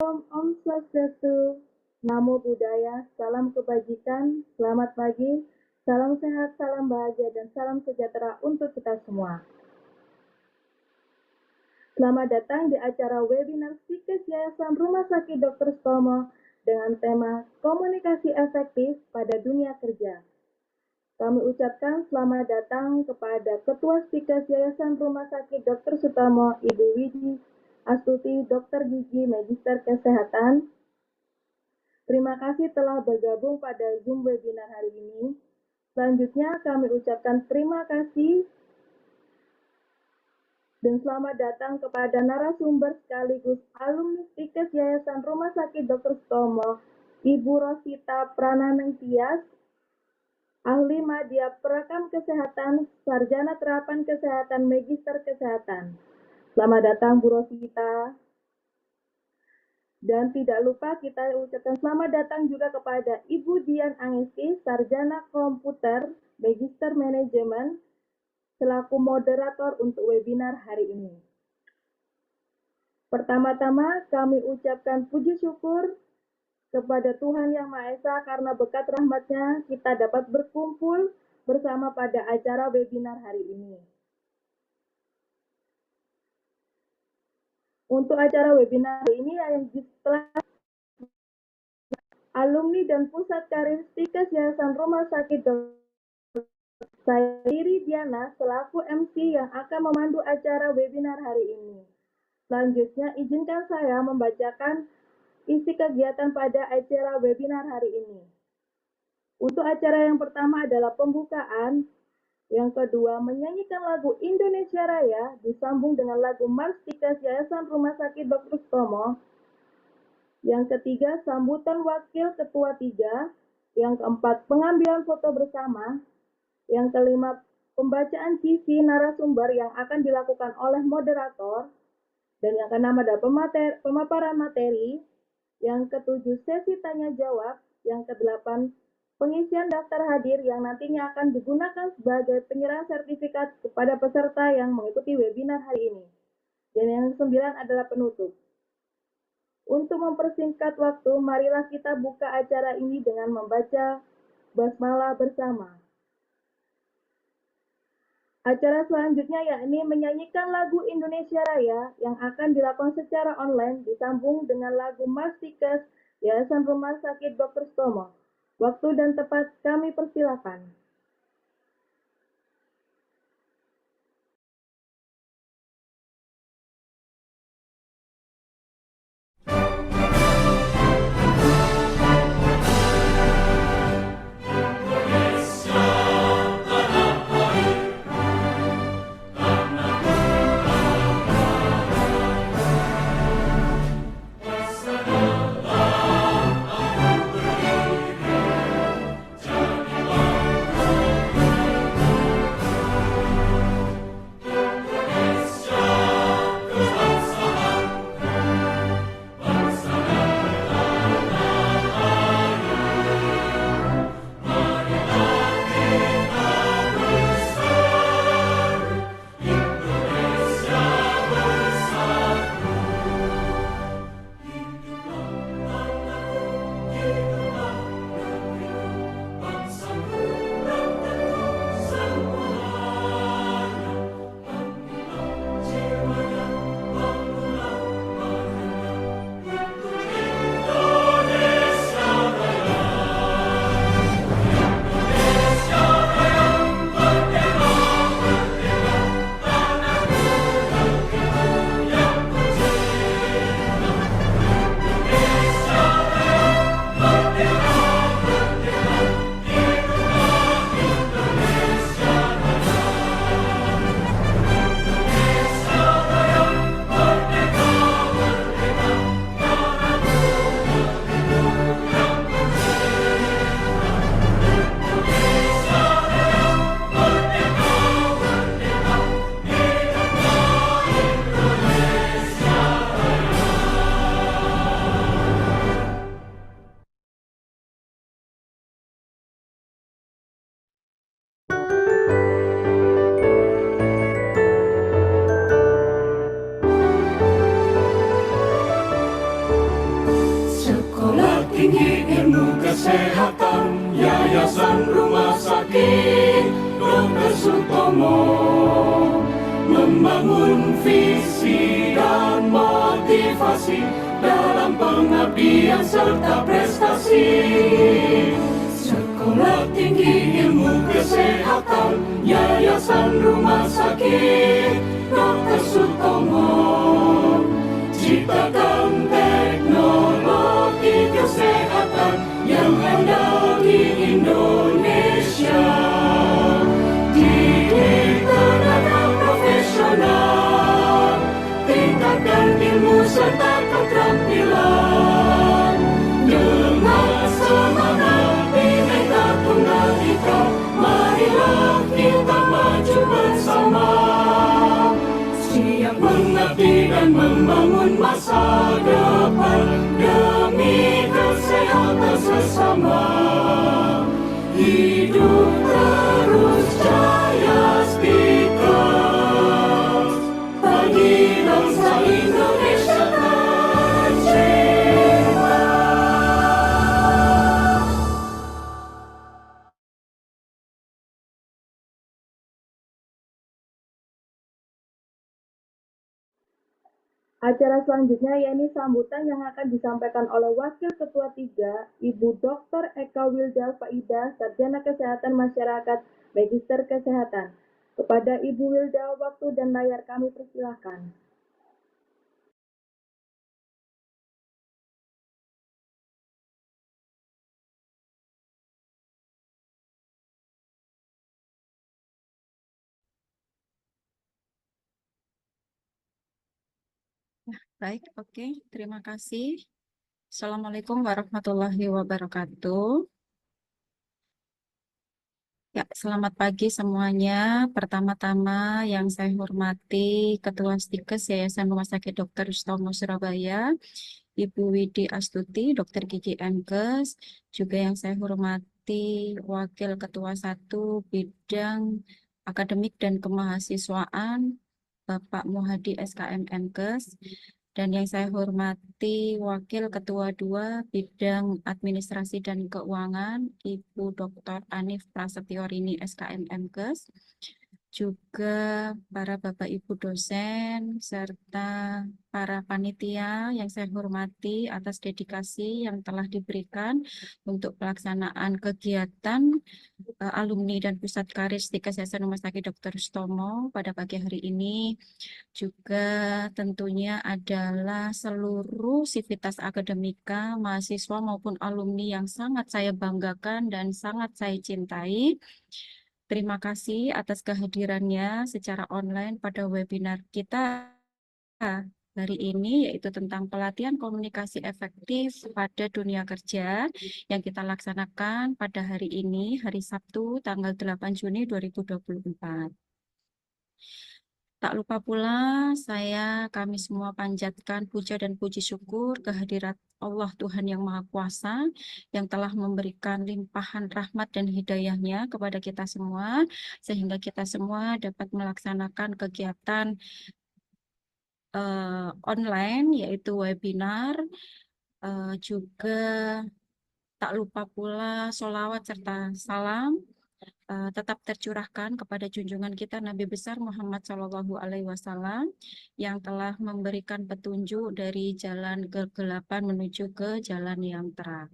Om Swastiastu, Namo Buddhaya, salam kebajikan, selamat pagi, salam sehat, salam bahagia, dan salam sejahtera untuk kita semua. Selamat datang di acara webinar Psikes Yayasan Rumah Sakit Dr. Sutomo dengan tema Komunikasi Efektif pada Dunia Kerja. Kami ucapkan selamat datang kepada Ketua Psikes Yayasan Rumah Sakit Dr. Sutomo, Ibu Widi Astuti, Dokter Gigi, Magister Kesehatan. Terima kasih telah bergabung pada Zoom webinar hari ini. Selanjutnya kami ucapkan terima kasih dan selamat datang kepada narasumber sekaligus alumni Psikes Yayasan Rumah Sakit Dr. Sutomo, Ibu Rosita Prananengtyas, Ahli Madya Perekam Kesehatan, Sarjana Terapan Kesehatan, Magister Kesehatan. Selamat datang Bu Rosita. Dan tidak lupa kita ucapkan selamat datang juga kepada Ibu Dian Angesti, Sarjana Komputer, Magister Manajemen, selaku moderator untuk webinar hari ini. Pertama-tama kami ucapkan puji syukur kepada Tuhan Yang Maha Esa karena berkat rahmat-Nya kita dapat berkumpul bersama pada acara webinar hari ini. Untuk acara webinar hari ini yang telah alumni dan pusat karir Psikes Yayasan Rumah Sakit Dr. Saya Riri Diana selaku MC yang akan memandu acara webinar hari ini. Selanjutnya izinkan saya membacakan isi kegiatan pada acara webinar hari ini. Untuk acara yang pertama adalah pembukaan, yang kedua menyanyikan lagu Indonesia Raya disambung dengan lagu Mars Psikes Yayasan Rumah Sakit Dr. Sutomo. Yang ketiga, sambutan wakil ketua 3. Yang keempat, pengambilan foto bersama. Yang kelima, pembacaan CV narasumber yang akan dilakukan oleh moderator. Dan yang keenam adalah pemaparan materi. Yang ketujuh, sesi tanya jawab. Yang kedelapan, pengisian daftar hadir yang nantinya akan digunakan sebagai penyerahan sertifikat kepada peserta yang mengikuti webinar hari ini. Dan yang kesembilan adalah penutup. Untuk mempersingkat waktu, marilah kita buka acara ini dengan membaca basmalah bersama. Acara selanjutnya yakni menyanyikan lagu Indonesia Raya yang akan dilakukan secara online disambung dengan lagu Mars Psikes Yayasan Rumah Sakit Dr. Sutomo. Waktu dan tempat kami persilakan. Kesehatan Yayasan Rumah Sakit Dr. Sutomo, membangun visi dan motivasi dalam pengabdian serta prestasi. Sekolah Tinggi Ilmu Kesehatan Yayasan Rumah Sakit Dr. Sutomo, ciptakan teknologi kesehatan yang handal di Indonesia. Didik tenaga profesional, tingkatkan ilmu serta keterampilan. Dengan semangat Bhinneka Tunggal Ika, marilah kita maju bersama, siap mengabdi dan membangun masa depan demi kesehatan sesama. Hidup terus jaya Stikers bagi bangsa Indonesia tercinta. Acara selanjutnya yakni sambutan yang akan disampaikan oleh Wakil Ketua 3, Ibu Dr. Eka Wilda Faida, Sarjana Kesehatan Masyarakat, Magister Kesehatan. Kepada Ibu Wilda, waktu dan layar kami persilahkan. Baik, oke. Terima kasih. Assalamualaikum warahmatullahi wabarakatuh. Ya, selamat pagi semuanya. Pertama-tama yang saya hormati Ketua Stikes Yayasan Rumah Sakit Dr. Sutomo Surabaya, Ibu Widi Astuti, Dr. Gigi Mkes, juga yang saya hormati Wakil Ketua 1 Bidang Akademik dan Kemahasiswaan, Bapak Muhadi SKM Mkes, dan yang saya hormati Wakil Ketua 2 Bidang Administrasi dan Keuangan, Ibu Dr. Anif Prasetyorini SKM Mkes, juga para Bapak Ibu dosen, serta para panitia yang saya hormati atas dedikasi yang telah diberikan untuk pelaksanaan kegiatan alumni dan pusat karir Stikes Yayasan Rumah Sakit Dr. Sutomo pada pagi hari ini. Juga tentunya adalah seluruh sivitas akademika, mahasiswa maupun alumni yang sangat saya banggakan dan sangat saya cintai. Terima kasih atas kehadirannya secara online pada webinar kita hari ini, yaitu tentang pelatihan komunikasi efektif pada dunia kerja yang kita laksanakan pada hari ini, hari Sabtu, tanggal 8 Juni 2024. Tak lupa pula kami semua panjatkan puja dan puji syukur kehadirat Allah Tuhan Yang Maha Kuasa yang telah memberikan limpahan rahmat dan hidayahnya kepada kita semua, sehingga kita semua dapat melaksanakan kegiatan online, yaitu webinar. Juga tak lupa pula sholawat serta salam tetap tercurahkan kepada junjungan kita Nabi besar Muhammad SAW yang telah memberikan petunjuk dari jalan kegelapan menuju ke jalan yang terang.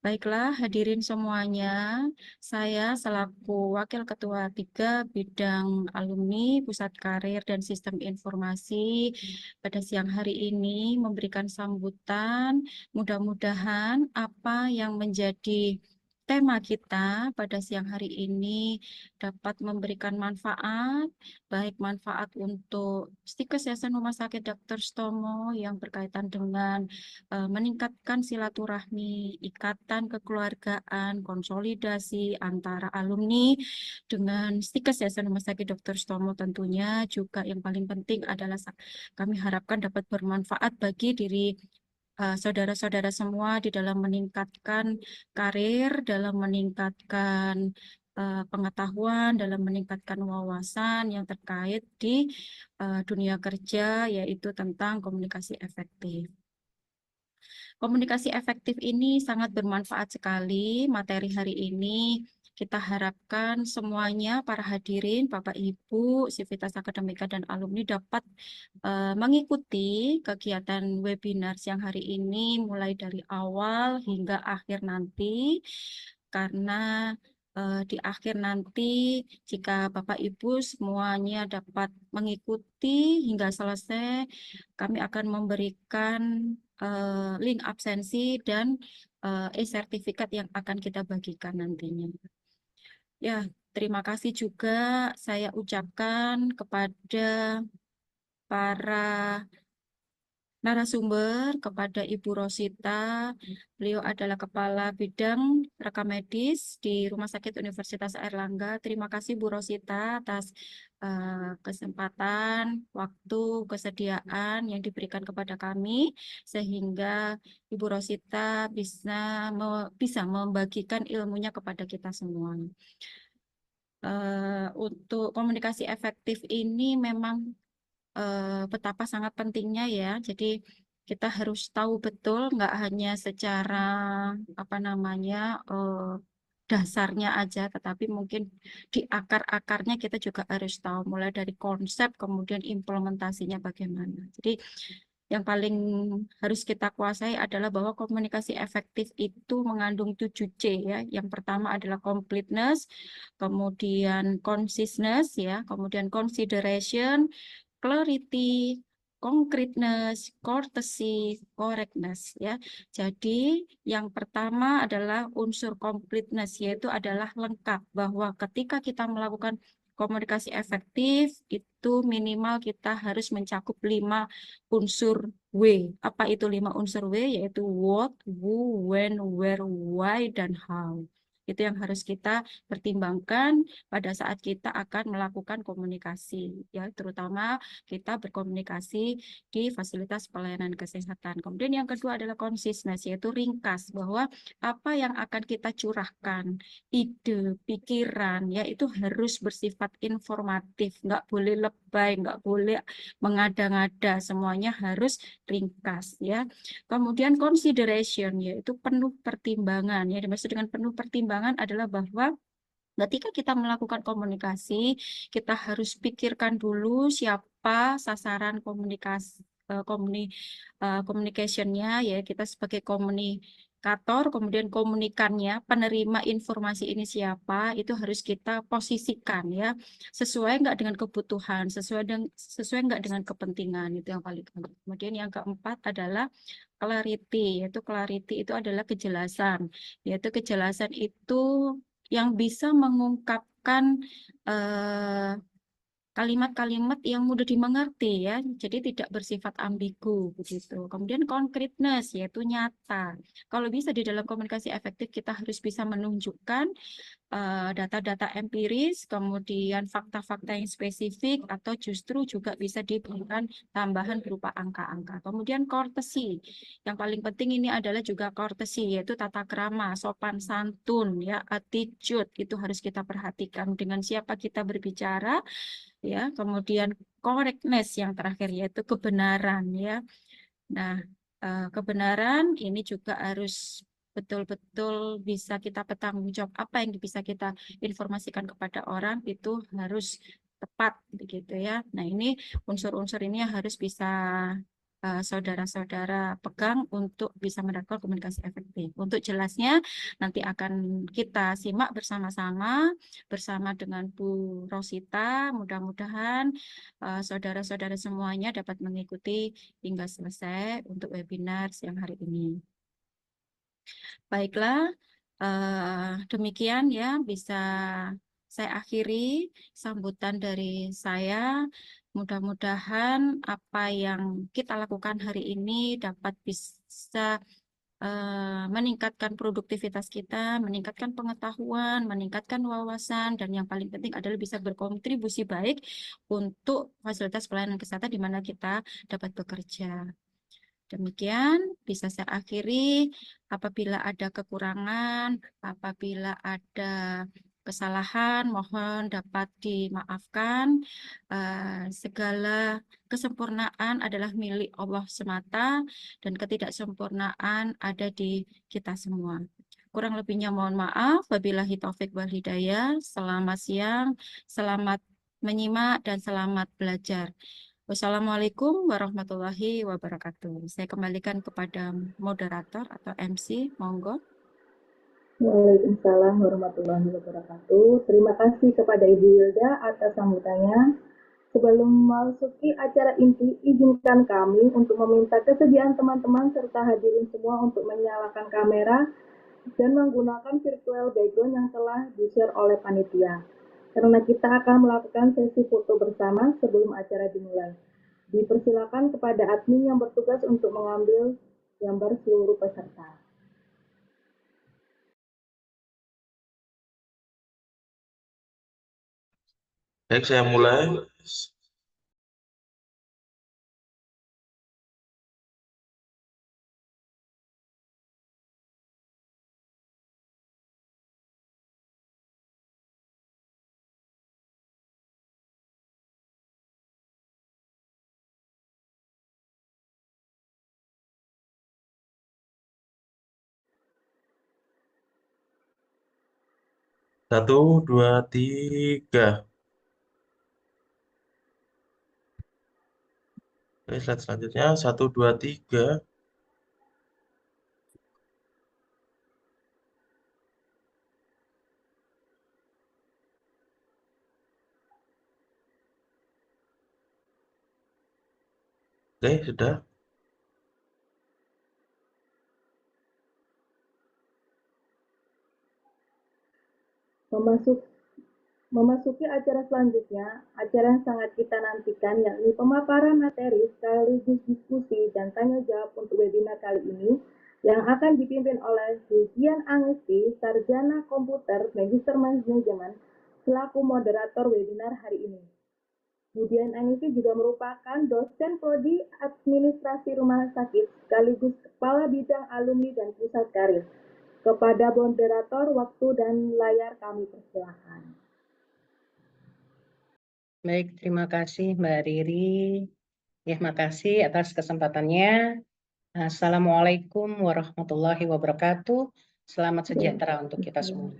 Baiklah, hadirin semuanya, saya selaku Wakil Ketua 3 Bidang Alumni Pusat Karir dan Sistem Informasi pada siang hari ini memberikan sambutan. Mudah-mudahan apa yang menjadi tema kita pada siang hari ini dapat memberikan manfaat, baik manfaat untuk Stikes Yayasan Rumah Sakit Dr. Sutomo yang berkaitan dengan meningkatkan silaturahmi, ikatan kekeluargaan, konsolidasi antara alumni dengan Stikes Yayasan Rumah Sakit Dr. Sutomo tentunya. Juga yang paling penting adalah kami harapkan dapat bermanfaat bagi diri saudara-saudara semua di dalam meningkatkan karir, dalam meningkatkan pengetahuan, dalam meningkatkan wawasan yang terkait di dunia kerja, yaitu tentang komunikasi efektif. Komunikasi efektif ini sangat bermanfaat sekali. Materi hari ini kita harapkan semuanya para hadirin, Bapak Ibu, Sivitas Akademika dan alumni dapat mengikuti kegiatan webinar siang hari ini mulai dari awal hingga akhir nanti. Karena di akhir nanti jika Bapak Ibu semuanya dapat mengikuti hingga selesai, kami akan memberikan link absensi dan e-sertifikat yang akan kita bagikan nantinya. Ya, terima kasih juga saya ucapkan kepada para narasumber, kepada Ibu Rosita. Beliau adalah Kepala Bidang Rekam Medis di Rumah Sakit Universitas Airlangga. Terima kasih Bu Rosita atas kesempatan, waktu, kesediaan yang diberikan kepada kami, sehingga Ibu Rosita bisa membagikan ilmunya kepada kita semua. Untuk komunikasi efektif ini memang betapa sangat pentingnya ya. Jadi kita harus tahu betul, nggak hanya secara apa namanya dasarnya aja, tetapi mungkin di akar-akarnya kita juga harus tahu, mulai dari konsep kemudian implementasinya bagaimana. Jadi yang paling harus kita kuasai adalah bahwa komunikasi efektif itu mengandung 7C ya. Yang pertama adalah completeness, kemudian conciseness ya, kemudian consideration, clarity, concreteness, courtesy, correctness ya. Jadi yang pertama adalah unsur completeness, yaitu adalah lengkap, bahwa ketika kita melakukan komunikasi efektif itu minimal kita harus mencakup 5 unsur W. Apa itu 5 unsur W? Yaitu what, who, when, where, why, dan how. Itu yang harus kita pertimbangkan pada saat kita akan melakukan komunikasi, ya, terutama kita berkomunikasi di fasilitas pelayanan kesehatan. Kemudian yang kedua adalah consistency, yaitu ringkas, bahwa apa yang akan kita curahkan, ide, pikiran, ya, itu harus bersifat informatif, nggak boleh lebay, nggak boleh mengada-ngada, semuanya harus ringkas, ya. Kemudian consideration, yaitu penuh pertimbangan, ya, dimaksud dengan penuh pertimbangan adalah bahwa ketika kita melakukan komunikasi, kita harus pikirkan dulu siapa sasaran komunikasi communication-nya, ya, kita sebagai komunikator, kemudian komunikannya, penerima informasi ini siapa, itu harus kita posisikan ya, sesuai nggak dengan kebutuhan, sesuai nggak dengan kepentingan, itu yang paling penting. Kemudian yang keempat adalah clarity, yaitu clarity itu adalah kejelasan, yaitu kejelasan itu yang bisa mengungkapkan kalimat-kalimat yang mudah dimengerti ya, jadi tidak bersifat ambigu begitu. Kemudian concreteness, yaitu nyata. Kalau bisa di dalam komunikasi efektif kita harus bisa menunjukkan data-data empiris, kemudian fakta-fakta yang spesifik, atau justru juga bisa diberikan tambahan berupa angka-angka. Kemudian courtesy, yang paling penting ini adalah juga courtesy, yaitu tata krama, sopan santun, ya, attitude, itu harus kita perhatikan dengan siapa kita berbicara, ya. Kemudian correctness yang terakhir, yaitu kebenaran, ya. Nah, kebenaran ini juga harus betul-betul bisa kita bertanggung jawab, apa yang bisa kita informasikan kepada orang itu harus tepat begitu ya. Nah, ini unsur-unsur ini harus bisa saudara-saudara pegang untuk bisa melakukan komunikasi efektif. Untuk jelasnya nanti akan kita simak bersama-sama bersama dengan Bu Rosita. Mudah-mudahan saudara-saudara semuanya dapat mengikuti hingga selesai untuk webinar siang hari ini. Baiklah, demikian ya, bisa saya akhiri sambutan dari saya. Mudah-mudahan apa yang kita lakukan hari ini dapat bisa meningkatkan produktivitas kita, meningkatkan pengetahuan, meningkatkan wawasan, dan yang paling penting adalah bisa berkontribusi baik untuk fasilitas pelayanan kesehatan di mana kita dapat bekerja. Demikian bisa saya akhiri. Apabila ada kekurangan, apabila ada kesalahan mohon dapat dimaafkan. Segala kesempurnaan adalah milik Allah semata dan ketidaksempurnaan ada di kita semua. Kurang lebihnya mohon maaf. Wabillahi taufik wal hidayah. Selamat siang, selamat menyimak dan selamat belajar. Wassalamualaikum warahmatullahi wabarakatuh. Saya kembalikan kepada moderator atau MC, monggo. Waalaikumsalam warahmatullahi wabarakatuh. Terima kasih kepada Ibu Wilda atas sambutannya. Sebelum memasuki acara inti, izinkan kami untuk meminta kesediaan teman-teman serta hadirin semua untuk menyalakan kamera dan menggunakan virtual background yang telah di-share oleh panitia. Karena kita akan melakukan sesi foto bersama sebelum acara dimulai. Dipersilakan kepada admin yang bertugas untuk mengambil gambar seluruh peserta. Baik, saya mulai. Satu, dua, tiga. Oke, slide selanjutnya. Satu, dua, tiga. Oke, sudah. Memasuki acara selanjutnya, acara yang sangat kita nantikan yakni pemaparan materi sekaligus diskusi dan tanya jawab untuk webinar kali ini yang akan dipimpin oleh Dian Angesti, Sarjana Komputer Magister Manajemen selaku moderator webinar hari ini. Dian Angesti juga merupakan dosen prodi administrasi rumah sakit sekaligus kepala bidang alumni dan pusat karir. Kepada moderator, waktu dan layar kami persilahkan. Baik, terima kasih Mbak Riri. Ya, makasih atas kesempatannya. Assalamualaikum warahmatullahi wabarakatuh. Selamat sejahtera untuk kita semua.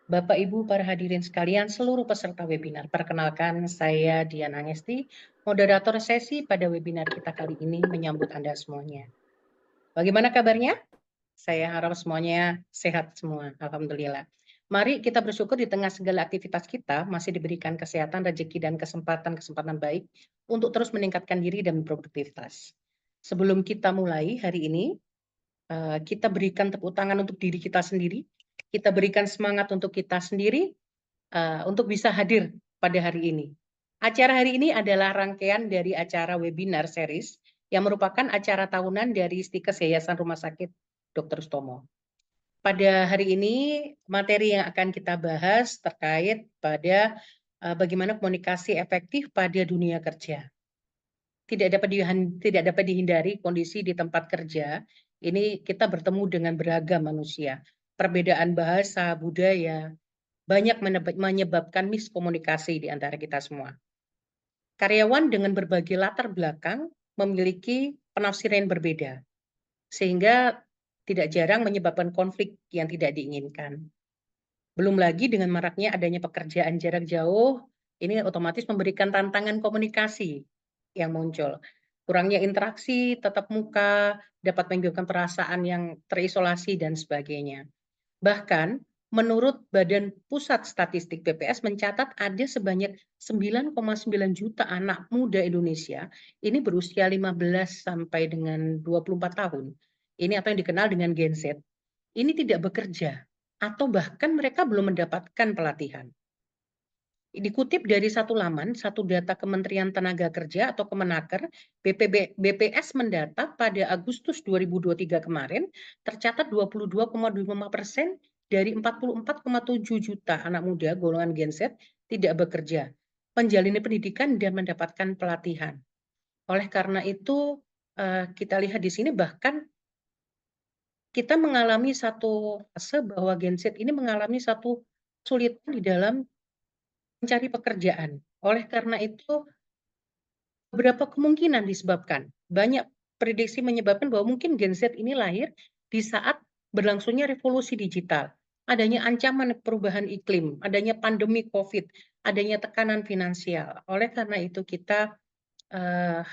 Bapak Ibu para hadirin sekalian, seluruh peserta webinar, perkenalkan saya Dian Angesti, moderator sesi pada webinar kita kali ini menyambut Anda semuanya. Bagaimana kabarnya? Saya harap semuanya sehat semua, alhamdulillah. Mari kita bersyukur di tengah segala aktivitas kita masih diberikan kesehatan, rezeki, dan kesempatan baik untuk terus meningkatkan diri dan produktivitas. Sebelum kita mulai hari ini, kita berikan tepuk tangan untuk diri kita sendiri, kita berikan semangat untuk kita sendiri untuk bisa hadir pada hari ini. Acara hari ini adalah rangkaian dari acara webinar series yang merupakan acara tahunan dari Stikes Yayasan Rumah Sakit Dr. Sutomo. Pada hari ini, materi yang akan kita bahas terkait pada bagaimana komunikasi efektif pada dunia kerja. Tidak dapat dihindari kondisi di tempat kerja, ini kita bertemu dengan beragam manusia. Perbedaan bahasa, budaya, banyak menyebabkan miskomunikasi di antara kita semua. Karyawan dengan berbagai latar belakang memiliki penafsiran yang berbeda, sehingga tidak jarang menyebabkan konflik yang tidak diinginkan. Belum lagi dengan maraknya adanya pekerjaan jarak jauh, ini otomatis memberikan tantangan komunikasi yang muncul. Kurangnya interaksi, tatap muka, dapat menyebabkan perasaan yang terisolasi dan sebagainya. Bahkan, menurut Badan Pusat Statistik BPS mencatat ada sebanyak 9,9 juta anak muda Indonesia ini berusia 15 sampai dengan 24 tahun. Ini apa yang dikenal dengan Gen Z. Ini tidak bekerja atau bahkan mereka belum mendapatkan pelatihan. Dikutip dari satu laman, satu data Kementerian Tenaga Kerja atau Kemenaker, BPS mendata pada Agustus 2023 kemarin tercatat 22,25% dari 44,7 juta anak muda golongan Gen Z tidak bekerja, menjalani pendidikan dan mendapatkan pelatihan. Oleh karena itu, kita lihat di sini bahkan kita mengalami satu fase bahwa Gen Z ini mengalami satu kesulitan di dalam mencari pekerjaan. Oleh karena itu, beberapa kemungkinan disebabkan. Banyak prediksi menyebabkan bahwa mungkin Gen Z ini lahir di saat berlangsungnya revolusi digital, adanya ancaman perubahan iklim, adanya pandemi COVID, adanya tekanan finansial. Oleh karena itu kita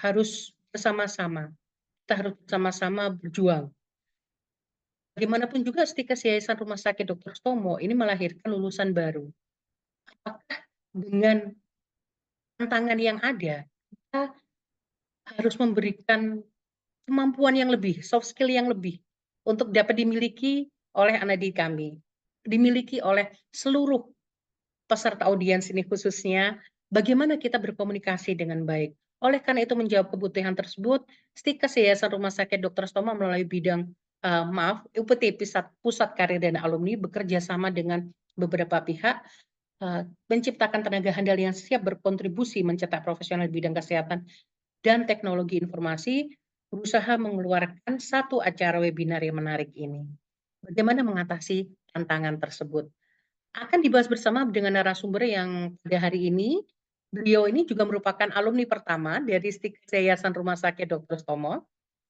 harus bersama-sama, kita harus bersama-sama berjuang. Bagaimanapun juga Stikes Yayasan Rumah Sakit Dr. Sutomo ini melahirkan lulusan baru. Apakah dengan tantangan yang ada, kita harus memberikan kemampuan yang lebih, soft skill yang lebih, untuk dapat dimiliki oleh anak didik kami, dimiliki oleh seluruh peserta audiens ini khususnya, bagaimana kita berkomunikasi dengan baik. Oleh karena itu menjawab kebutuhan tersebut, Stikes Yayasan Rumah Sakit Dr. Sutomo melalui bidang UPT Pusat Karir dan Alumni bekerja sama dengan beberapa pihak menciptakan tenaga handal yang siap berkontribusi mencetak profesional di bidang kesehatan dan teknologi informasi, berusaha mengeluarkan satu acara webinar yang menarik ini. Bagaimana mengatasi tantangan tersebut? Akan dibahas bersama dengan narasumber yang pada hari ini, beliau ini juga merupakan alumni pertama dari Stikes Yayasan Rumah Sakit Dr. Sutomo.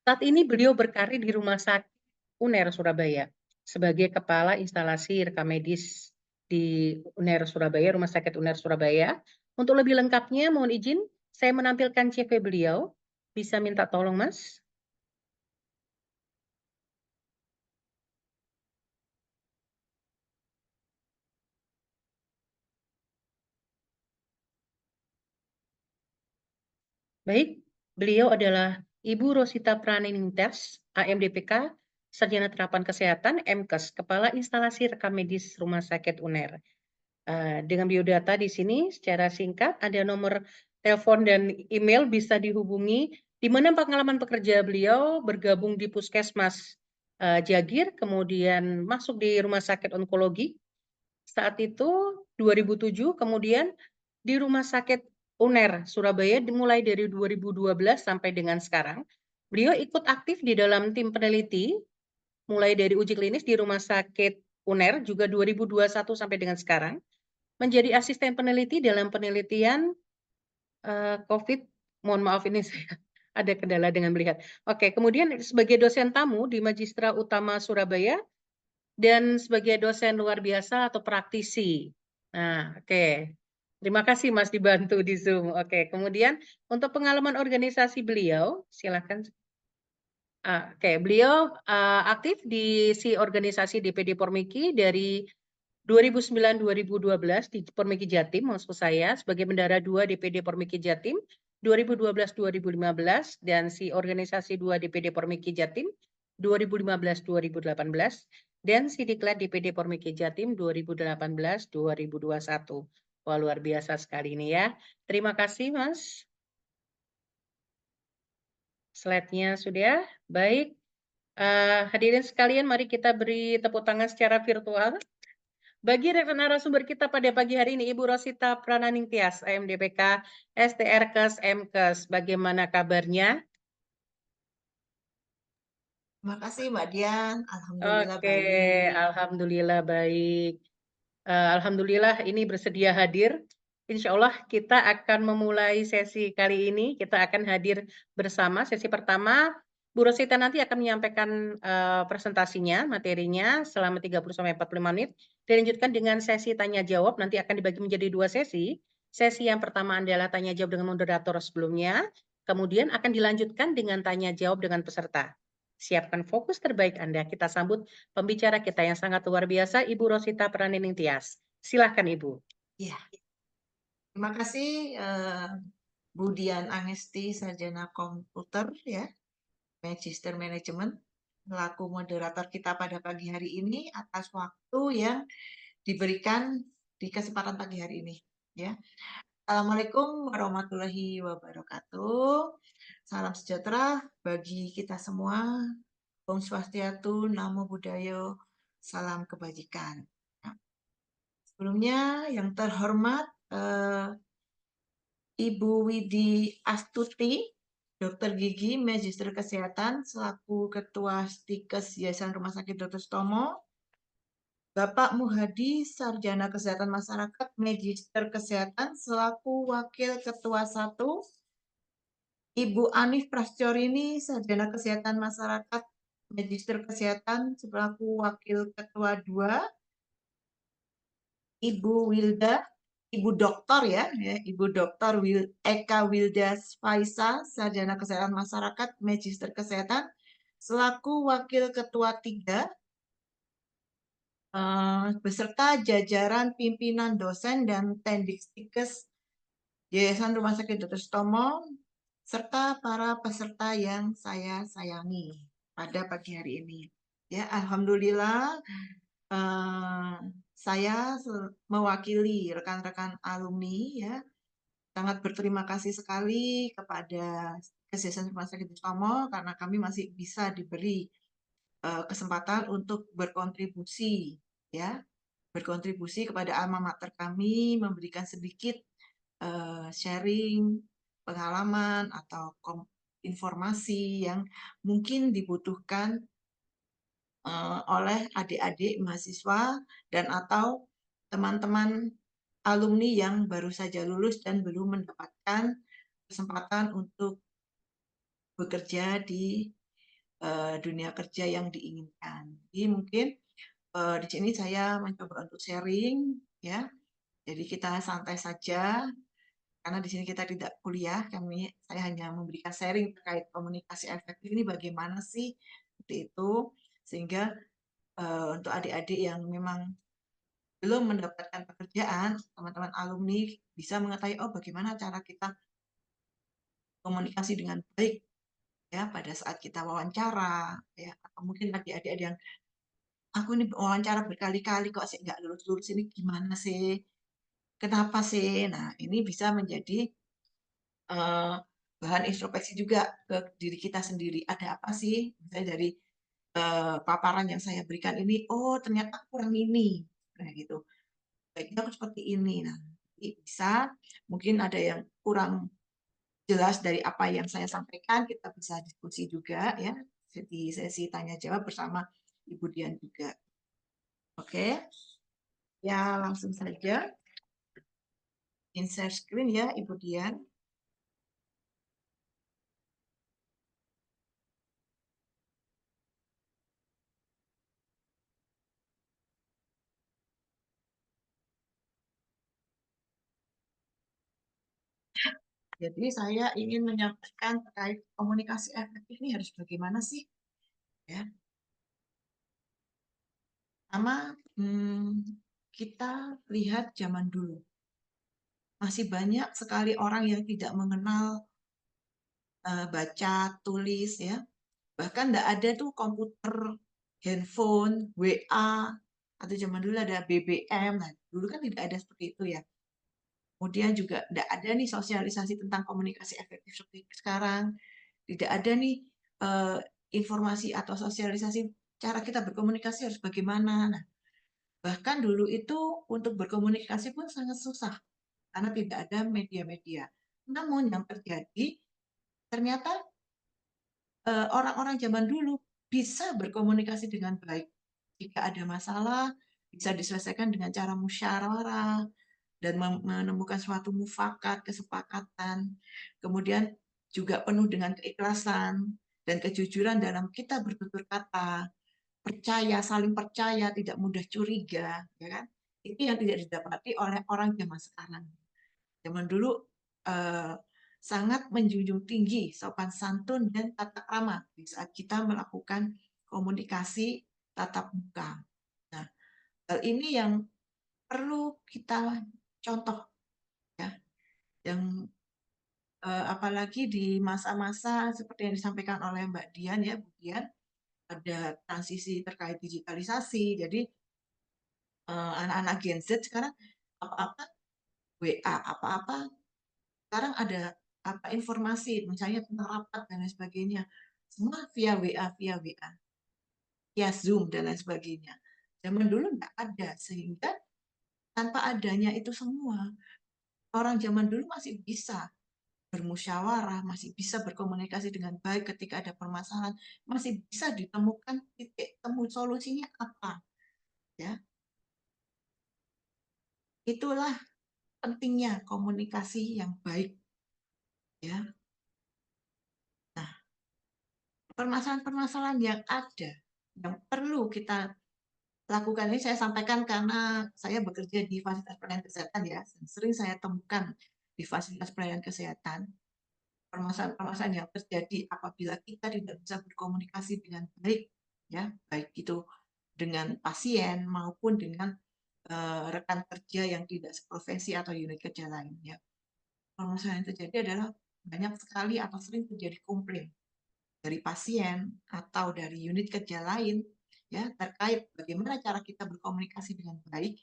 Saat ini beliau berkarir di Rumah Sakit UNER Surabaya sebagai Kepala Instalasi Rekam Medis di UNER Surabaya, Rumah Sakit UNER Surabaya. Untuk lebih lengkapnya, mohon izin saya menampilkan CV beliau. Bisa minta tolong, Mas? Baik, beliau adalah Ibu Rosita Praniningtyas, AMDPK, Sarjana Terapan Kesehatan, MKes, Kepala Instalasi Rekam Medis Rumah Sakit UNER. Dengan biodata di sini secara singkat, ada nomor telepon dan email bisa dihubungi, di mana pengalaman pekerja beliau bergabung di Puskesmas Jagir, kemudian masuk di Rumah Sakit Onkologi, saat itu 2007, kemudian di Rumah Sakit UNER Surabaya dimulai dari 2012 sampai dengan sekarang. Beliau ikut aktif di dalam tim peneliti mulai dari uji klinis di Rumah Sakit UNER juga 2021 sampai dengan sekarang. Menjadi asisten peneliti dalam penelitian COVID. Mohon maaf ini saya ada kendala dengan melihat. Oke, kemudian sebagai dosen tamu di Magistra Utama Surabaya dan sebagai dosen luar biasa atau praktisi. Nah, oke. Terima kasih Mas dibantu di Zoom. Oke, kemudian untuk pengalaman organisasi beliau, silakan. Oke, beliau aktif di si organisasi DPD Pormiki dari 2009-2012 di Pormiki Jatim, maksud saya sebagai bendara 2 DPD Pormiki Jatim, 2012-2015 dan si organisasi 2 DPD Pormiki Jatim 2015-2018 dan si diklat DPD Pormiki Jatim 2018-2021. Wah, luar biasa sekali ini ya. Terima kasih Mas. Slide-nya sudah baik. Hadirin sekalian, mari kita beri tepuk tangan secara virtual. Bagi narasumber kita pada pagi hari ini, Ibu Rosita Prananingtyas, AMDPK, STRkes, MKes. Bagaimana kabarnya? Terima kasih Mbak Dian, Alhamdulillah Oke, baik. Alhamdulillah baik. Alhamdulillah ini bersedia hadir. Insya Allah kita akan memulai sesi kali ini. Kita akan hadir bersama. Sesi pertama, Bu Rosita nanti akan menyampaikan presentasinya, materinya selama 30-45 menit. Dilanjutkan dengan sesi tanya jawab. Nanti akan dibagi menjadi 2 sesi. Sesi yang pertama adalah tanya jawab dengan moderator sebelumnya. Kemudian akan dilanjutkan dengan tanya jawab dengan peserta. Siapkan fokus terbaik Anda. Kita sambut pembicara kita yang sangat luar biasa, Ibu Rosita Prananingtyas. Silakan Ibu. Ya, terima kasih Bu Dian Angesti, Sarjana Komputer ya, Magister Manajemen, selaku moderator kita pada pagi hari ini atas waktu yang diberikan di kesempatan pagi hari ini. Ya, Assalamualaikum warahmatullahi wabarakatuh. Salam sejahtera bagi kita semua. Om Swastiastu, Namo Buddhaya, salam kebajikan. Sebelumnya yang terhormat Ibu Widi Astuti, Dokter Gigi, Magister Kesehatan, selaku Ketua Stikes Yayasan Rumah Sakit Dr. Sutomo. Bapak Muhadi, Sarjana Kesehatan Masyarakat, Magister Kesehatan selaku Wakil Ketua 1, Ibu Anif Prasetyorini, Sarjana Kesehatan Masyarakat, Magister Kesehatan selaku Wakil Ketua 2, Ibu Wilda, Ibu Doktor ya, Ibu Doktor Eka Wilda Faisa, Sarjana Kesehatan Masyarakat, Magister Kesehatan selaku Wakil Ketua 3, beserta jajaran pimpinan dosen dan Tendiktikes Yayasan Rumah Sakit Dr. Sutomo, serta para peserta yang saya sayangi pada pagi hari ini. Ya, alhamdulillah saya mewakili rekan-rekan alumni ya, sangat berterima kasih sekali kepada Yayasan Rumah Sakit Dr. Sutomo karena kami masih bisa diberi kesempatan untuk berkontribusi ya, berkontribusi kepada alma mater kami, memberikan sedikit sharing pengalaman atau informasi yang mungkin dibutuhkan oleh adik-adik mahasiswa dan atau teman-teman alumni yang baru saja lulus dan belum mendapatkan kesempatan untuk bekerja di dunia kerja yang diinginkan. Jadi mungkin di sini saya mencoba untuk sharing ya. Jadi kita santai saja karena di sini kita tidak kuliah, saya hanya memberikan sharing terkait komunikasi efektif ini bagaimana sih seperti itu, sehingga untuk adik-adik yang memang belum mendapatkan pekerjaan, teman-teman alumni bisa mengetahui oh bagaimana cara kita komunikasi dengan baik ya pada saat kita wawancara ya, atau mungkin adik-adik yang aku ini wawancara berkali-kali kok sih nggak lulus-lulus ini gimana sih? Kenapa sih? Nah, ini bisa menjadi bahan introspeksi juga ke diri kita sendiri. Ada apa sih? Misalnya dari paparan yang saya berikan ini, oh ternyata kurang ini, kayak gitu. Baiknya aku seperti ini. Nah, bisa mungkin ada yang kurang jelas dari apa yang saya sampaikan, kita bisa diskusi juga ya di sesi tanya jawab bersama Ibu Dian juga. Oke, ya langsung saja insert screen ya Ibu Dian. Jadi saya ingin menyampaikan terkait komunikasi efektif ini harus bagaimana sih? Ya, pertama kita lihat zaman dulu. Masih banyak sekali orang yang tidak mengenal baca, tulis ya. Bahkan tidak ada tuh komputer, handphone, WA, atau zaman dulu ada BBM. Nah, dulu kan tidak ada seperti itu ya. Kemudian juga tidak ada nih sosialisasi tentang komunikasi efektif seperti sekarang. Tidak ada nih informasi atau sosialisasi cara kita berkomunikasi harus bagaimana. Nah, bahkan dulu itu untuk berkomunikasi pun sangat susah karena tidak ada media-media. Namun yang terjadi ternyata orang-orang zaman dulu bisa berkomunikasi dengan baik. Jika ada masalah bisa diselesaikan dengan cara musyawarah dan menemukan suatu mufakat, kesepakatan. Kemudian juga penuh dengan keikhlasan dan kejujuran dalam kita bertutur kata, percaya, saling percaya, tidak mudah curiga, ya kan? Itu yang tidak didapati oleh orang zaman sekarang. Zaman dulu sangat menjunjung tinggi sopan santun dan tata krama di saat kita melakukan komunikasi tatap muka. Nah, hal ini yang perlu kita contoh ya, yang apalagi di masa-masa seperti yang disampaikan oleh Mbak Dian ya, Bu Dian, ada transisi terkait digitalisasi. Jadi anak-anak Gen Z sekarang apa-apa WA, apa-apa sekarang ada apa informasi misalnya tentang rapat dan lain sebagainya. Semua via WA, via Zoom dan lain sebagainya. Zaman dulu nggak ada, sehingga tanpa adanya itu semua, orang zaman dulu masih bisa bermusyawarah, masih bisa berkomunikasi dengan baik ketika ada permasalahan, masih bisa ditemukan titik temu solusinya apa, ya. Itulah pentingnya komunikasi yang baik, ya. Nah, permasalahan-permasalahan yang ada yang perlu kita lakukan ini saya sampaikan karena saya bekerja di fasilitas pelayanan kesehatan ya, sering saya temukan di fasilitas pelayanan kesehatan permasalahan-permasalahan yang terjadi apabila kita tidak bisa berkomunikasi dengan baik, ya, baik itu dengan pasien maupun dengan rekan kerja yang tidak seprofesi atau unit kerja lain, ya. Permasalahan yang terjadi adalah banyak sekali atau sering terjadi komplain dari pasien atau dari unit kerja lain, ya, terkait bagaimana cara kita berkomunikasi dengan baik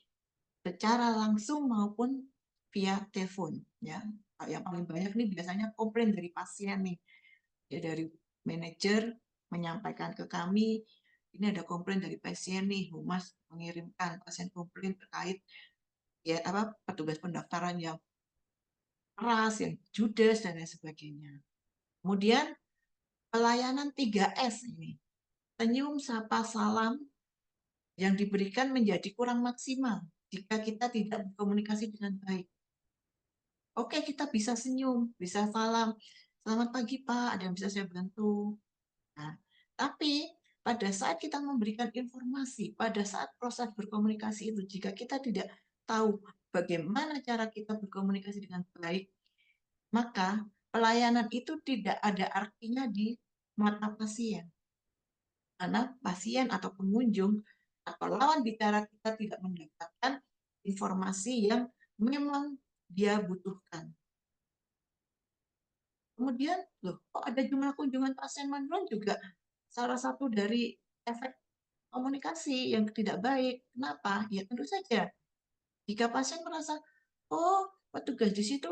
secara langsung maupun via telepon, ya. Yang paling banyak nih biasanya komplain dari pasien nih, ya, dari manajer menyampaikan ke kami, ini ada komplain dari pasien nih, humas mengirimkan pasien komplain terkait ya apa petugas pendaftaran yang keras, yang judes dan lain sebagainya. Kemudian pelayanan 3S ini, senyum, sapa, salam yang diberikan menjadi kurang maksimal jika kita tidak berkomunikasi dengan baik. Oke, kita bisa senyum, bisa salam. Selamat pagi, Pak. Ada yang bisa saya bantu? Nah, tapi pada saat kita memberikan informasi, pada saat proses berkomunikasi itu, jika kita tidak tahu bagaimana cara kita berkomunikasi dengan baik, maka pelayanan itu tidak ada artinya di mata pasien. Karena pasien atau pengunjung atau lawan bicara kita tidak mendapatkan informasi yang memang dia butuhkan. Kemudian, loh, kok ada jumlah kunjungan pasien menurun juga salah satu dari efek komunikasi yang tidak baik. Kenapa? Ya tentu saja. Jika pasien merasa, oh petugas di situ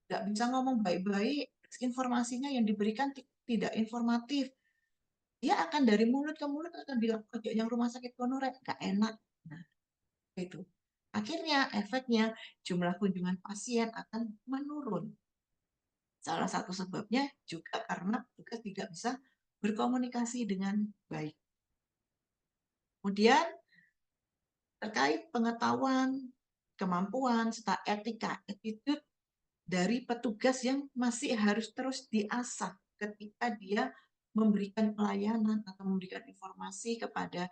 nggak bisa ngomong baik-baik, informasinya yang diberikan tidak informatif, dia akan dari mulut ke mulut akan bilang, oh yang rumah sakit honorer, nggak enak. Nah, itu. Akhirnya efeknya jumlah kunjungan pasien akan menurun. Salah satu sebabnya juga karena petugas tidak bisa berkomunikasi dengan baik. Kemudian terkait pengetahuan, kemampuan, serta etika, attitude dari petugas yang masih harus terus diasah ketika dia memberikan pelayanan atau memberikan informasi kepada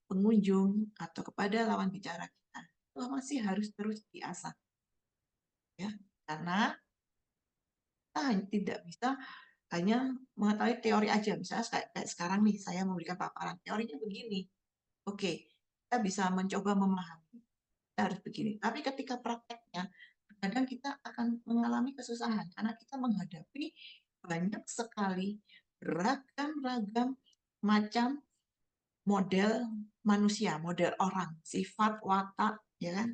pengunjung atau kepada lawan bicara kita. Itu masih harus terus diasah. Ya, karena kita tidak bisa hanya mengetahui teori aja. Misalnya kayak sekarang nih, saya memberikan paparan. Teorinya begini. Oke, kita bisa mencoba memahami. Kita harus begini. Tapi ketika prakteknya, kadang kita akan mengalami kesusahan. Karena kita menghadapi banyak sekali beragam-ragam macam model manusia, model orang, sifat, watak, ya kan?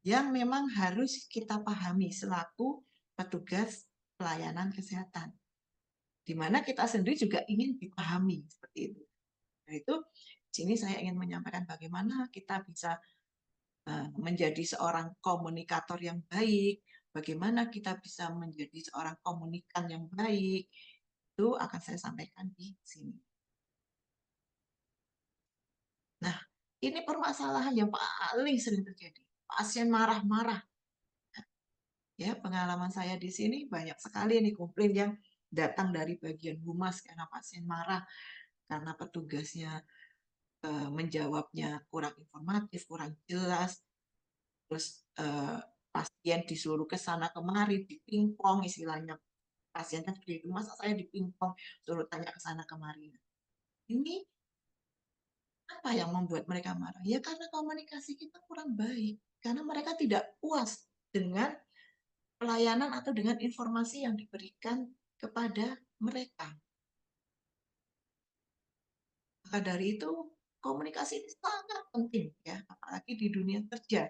Yang memang harus kita pahami selaku petugas pelayanan kesehatan. Di mana kita sendiri juga ingin dipahami seperti itu. Nah, itu di sini saya ingin menyampaikan bagaimana kita bisa menjadi seorang komunikator yang baik, bagaimana kita bisa menjadi seorang komunikan yang baik, itu akan saya sampaikan di sini. Nah, ini permasalahan yang paling sering terjadi. Pasien marah-marah. Ya, pengalaman saya di sini banyak sekali nih komplain yang datang dari bagian humas karena pasien marah, karena petugasnya menjawabnya kurang informatif, kurang jelas, terus pasien disuruh ke sana kemari, dipingpong istilahnya. Pasien kan seperti itu, masa saya dipingpong, suruh tanya ke sana kemari. Ini apa yang membuat mereka marah? Ya karena komunikasi kita kurang baik. Karena mereka tidak puas dengan pelayanan atau dengan informasi yang diberikan kepada mereka. Maka dari itu, komunikasi ini sangat penting, ya, apalagi di dunia kerja.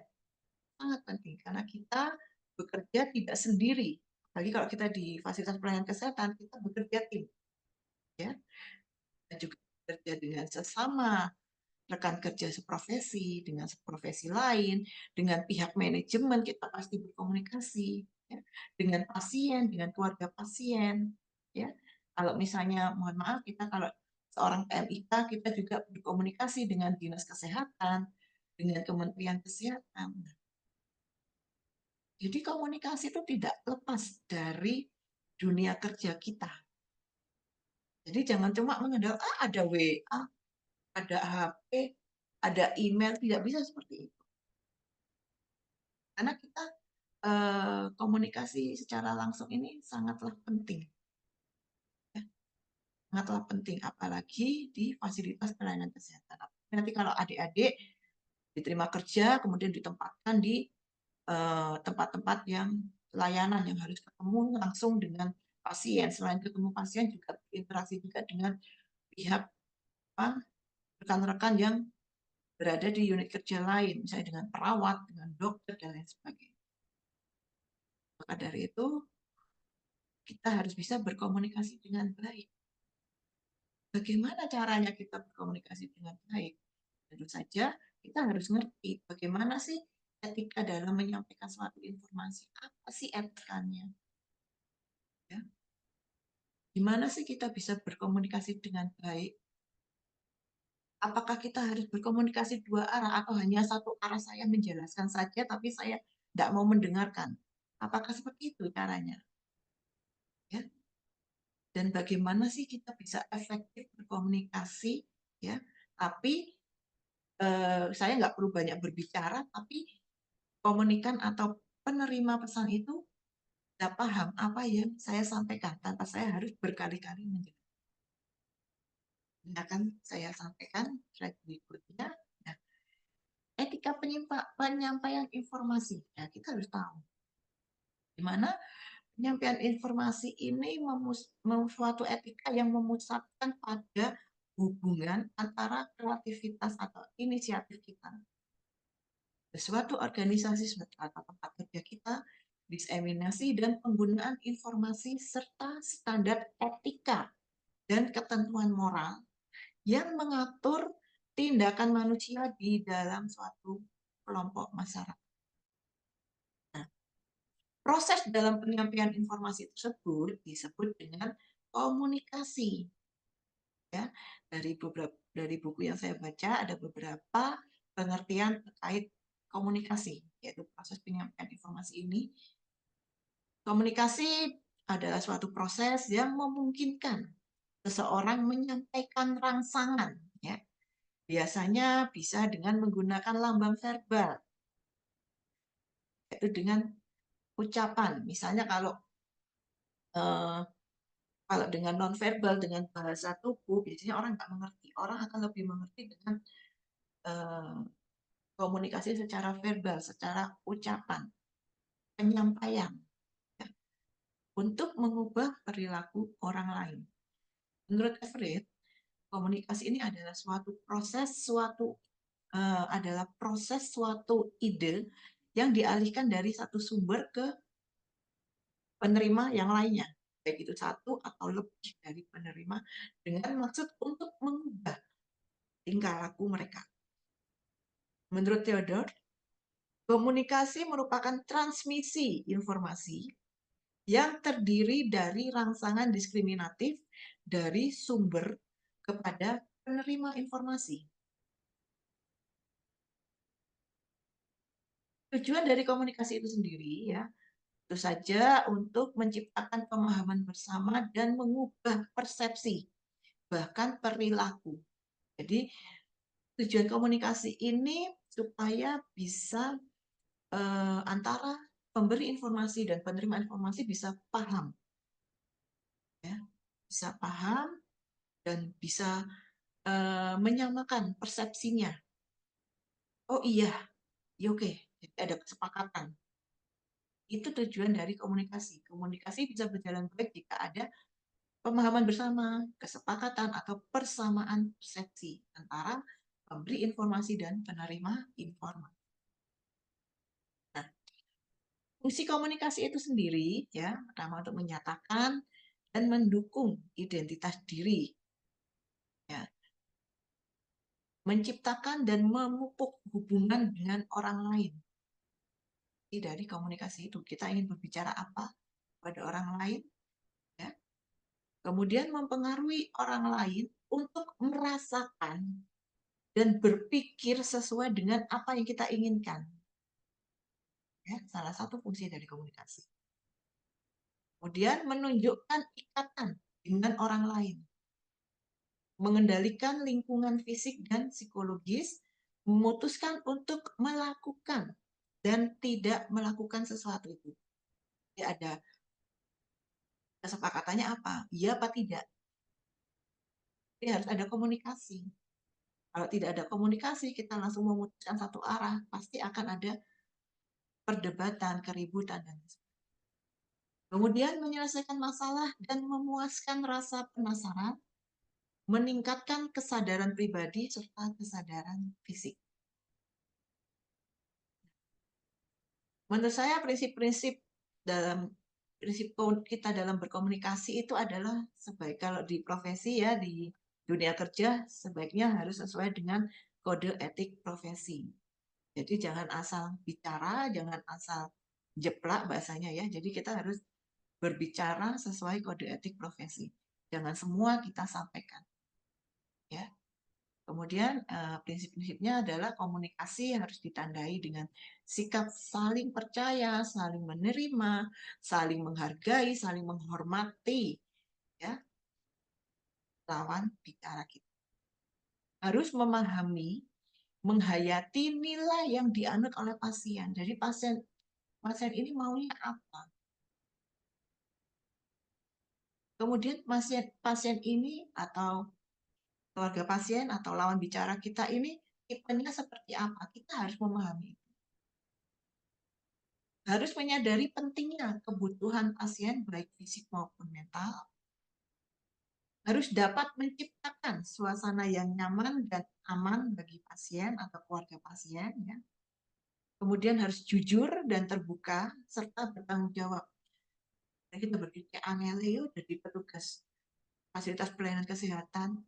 Sangat penting, karena kita bekerja tidak sendiri. Apalagi kalau kita di fasilitas pelayanan kesehatan, kita bekerja tim. Ya. Kita juga bekerja dengan sesama rekan kerja seprofesi, dengan seprofesi lain, dengan pihak manajemen kita pasti berkomunikasi, ya, dengan pasien, dengan keluarga pasien, ya. Kalau misalnya, mohon maaf, kita kalau seorang PMIK, kita juga berkomunikasi dengan dinas kesehatan, dengan Kementerian Kesehatan. Jadi komunikasi itu tidak lepas dari dunia kerja kita. Jadi jangan cuma mengenal, ada WA, ada HP, ada email, tidak bisa seperti itu. Karena kita komunikasi secara langsung ini sangatlah penting. Ya, sangatlah penting, apalagi di fasilitas pelayanan kesehatan. Nanti kalau adik-adik diterima kerja, kemudian ditempatkan di tempat-tempat yang layanan yang harus ketemu langsung dengan pasien. Selain ketemu pasien juga berinteraksi juga dengan pihak rekan-rekan yang berada di unit kerja lain, misalnya dengan perawat, dengan dokter, dan lain sebagainya. Maka dari itu, kita harus bisa berkomunikasi dengan baik. Bagaimana caranya kita berkomunikasi dengan baik? Tentu saja kita harus ngerti bagaimana sih etika dalam menyampaikan suatu informasi. Apa sih etikanya? Ya. Gimana sih kita bisa berkomunikasi dengan baik? Apakah kita harus berkomunikasi dua arah atau hanya satu arah, saya menjelaskan saja tapi saya tidak mau mendengarkan? Apakah seperti itu caranya? Ya. Dan bagaimana sih kita bisa efektif berkomunikasi? Ya, tapi saya nggak perlu banyak berbicara, tapi komunikan atau penerima pesan itu tidak paham apa yang saya sampaikan tanpa saya harus berkali-kali menjelaskan. Akan saya sampaikan slide berikutnya. Nah, etika penyampaian informasi. Ya, kita harus tahu di mana penyampaian informasi ini suatu etika yang memusatkan pada hubungan antara kreativitas atau inisiatif kita. Suatu organisasi atau tempat kerja kita, diseminasi dan penggunaan informasi serta standar etika dan ketentuan moral yang mengatur tindakan manusia di dalam suatu kelompok masyarakat. Nah, proses dalam penyampaian informasi tersebut disebut dengan komunikasi. Ya, dari buku yang saya baca ada beberapa pengertian terkait komunikasi, yaitu proses penyampaian informasi ini. Komunikasi adalah suatu proses yang memungkinkan seseorang menyampaikan rangsangan, ya. Biasanya bisa dengan menggunakan lambang verbal, yaitu dengan ucapan. Misalnya kalau dengan nonverbal, dengan bahasa tubuh, biasanya orang nggak mengerti. Orang akan lebih mengerti dengan komunikasi secara verbal, secara ucapan, penyampaian, ya, untuk mengubah perilaku orang lain. Menurut Everett, komunikasi ini adalah suatu ide yang dialihkan dari satu sumber ke penerima yang lainnya, baik itu satu atau lebih dari penerima, dengan maksud untuk mengubah tingkah laku mereka. Menurut Theodore, komunikasi merupakan transmisi informasi yang terdiri dari rangsangan diskriminatif dari sumber kepada penerima informasi. Tujuan dari komunikasi itu sendiri, ya, tentu saja untuk menciptakan pemahaman bersama dan mengubah persepsi, bahkan perilaku. Jadi tujuan komunikasi ini supaya bisa antara pemberi informasi dan penerima informasi bisa paham, ya, bisa paham dan bisa menyamakan persepsinya. Oh iya, ya oke, jadi ada kesepakatan. Itu tujuan dari komunikasi. Komunikasi bisa berjalan baik jika ada pemahaman bersama, kesepakatan atau persamaan persepsi antara pemberi informasi dan penerima informasi. Nah, fungsi komunikasi itu sendiri, ya, pertama untuk menyatakan dan mendukung identitas diri, ya, menciptakan dan memupuk hubungan dengan orang lain. Dari komunikasi itu kita ingin berbicara apa pada orang lain, ya, kemudian mempengaruhi orang lain untuk merasakan dan berpikir sesuai dengan apa yang kita inginkan. Ya, salah satu fungsi dari komunikasi. Kemudian menunjukkan ikatan dengan orang lain. Mengendalikan lingkungan fisik dan psikologis, memutuskan untuk melakukan dan tidak melakukan sesuatu itu. Jadi ada kesepakatannya apa? Iya apa tidak? Jadi harus ada komunikasi. Kalau tidak ada komunikasi, kita langsung memutuskan satu arah, pasti akan ada perdebatan, keributan, dan kemudian menyelesaikan masalah dan memuaskan rasa penasaran, meningkatkan kesadaran pribadi serta kesadaran fisik. Menurut saya prinsip-prinsip kita dalam berkomunikasi itu adalah sebaik kalau di profesi ya di dunia kerja sebaiknya harus sesuai dengan kode etik profesi. Jadi jangan asal bicara, jangan asal jeplak bahasanya ya. Jadi kita harus berbicara sesuai kode etik profesi. Jangan semua kita sampaikan. Ya. Kemudian prinsip-prinsipnya adalah komunikasi harus ditandai dengan sikap saling percaya, saling menerima, saling menghargai, saling menghormati ya lawan bicara kita. Harus memahami, menghayati nilai yang dianut oleh pasien. Jadi pasien ini maunya apa? Kemudian pasien ini atau keluarga pasien atau lawan bicara kita ini tipenya seperti apa? Kita harus memahami. Harus menyadari pentingnya kebutuhan pasien baik fisik maupun mental. Harus dapat menciptakan suasana yang nyaman dan aman bagi pasien atau keluarga pasien. Ya. Kemudian harus jujur dan terbuka serta bertanggung jawab. Dan kita berpikir Angelio jadi petugas fasilitas pelayanan kesehatan.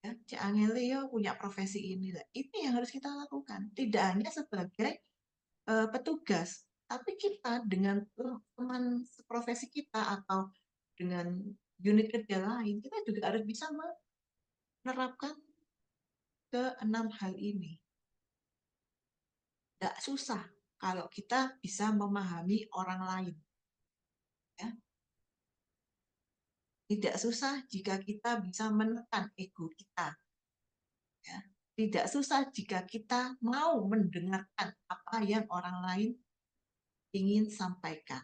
Ya, Cik Angelio punya profesi ini. Ini yang harus kita lakukan. Tidak hanya sebagai petugas, tapi kita dengan teman seprofesi kita atau dengan unit kerja lain, kita juga harus bisa menerapkan ke-6 hal ini. Tidak susah kalau kita bisa memahami orang lain. Ya. Tidak susah jika kita bisa menekan ego kita. Ya. Tidak susah jika kita mau mendengarkan apa yang orang lain ingin sampaikan.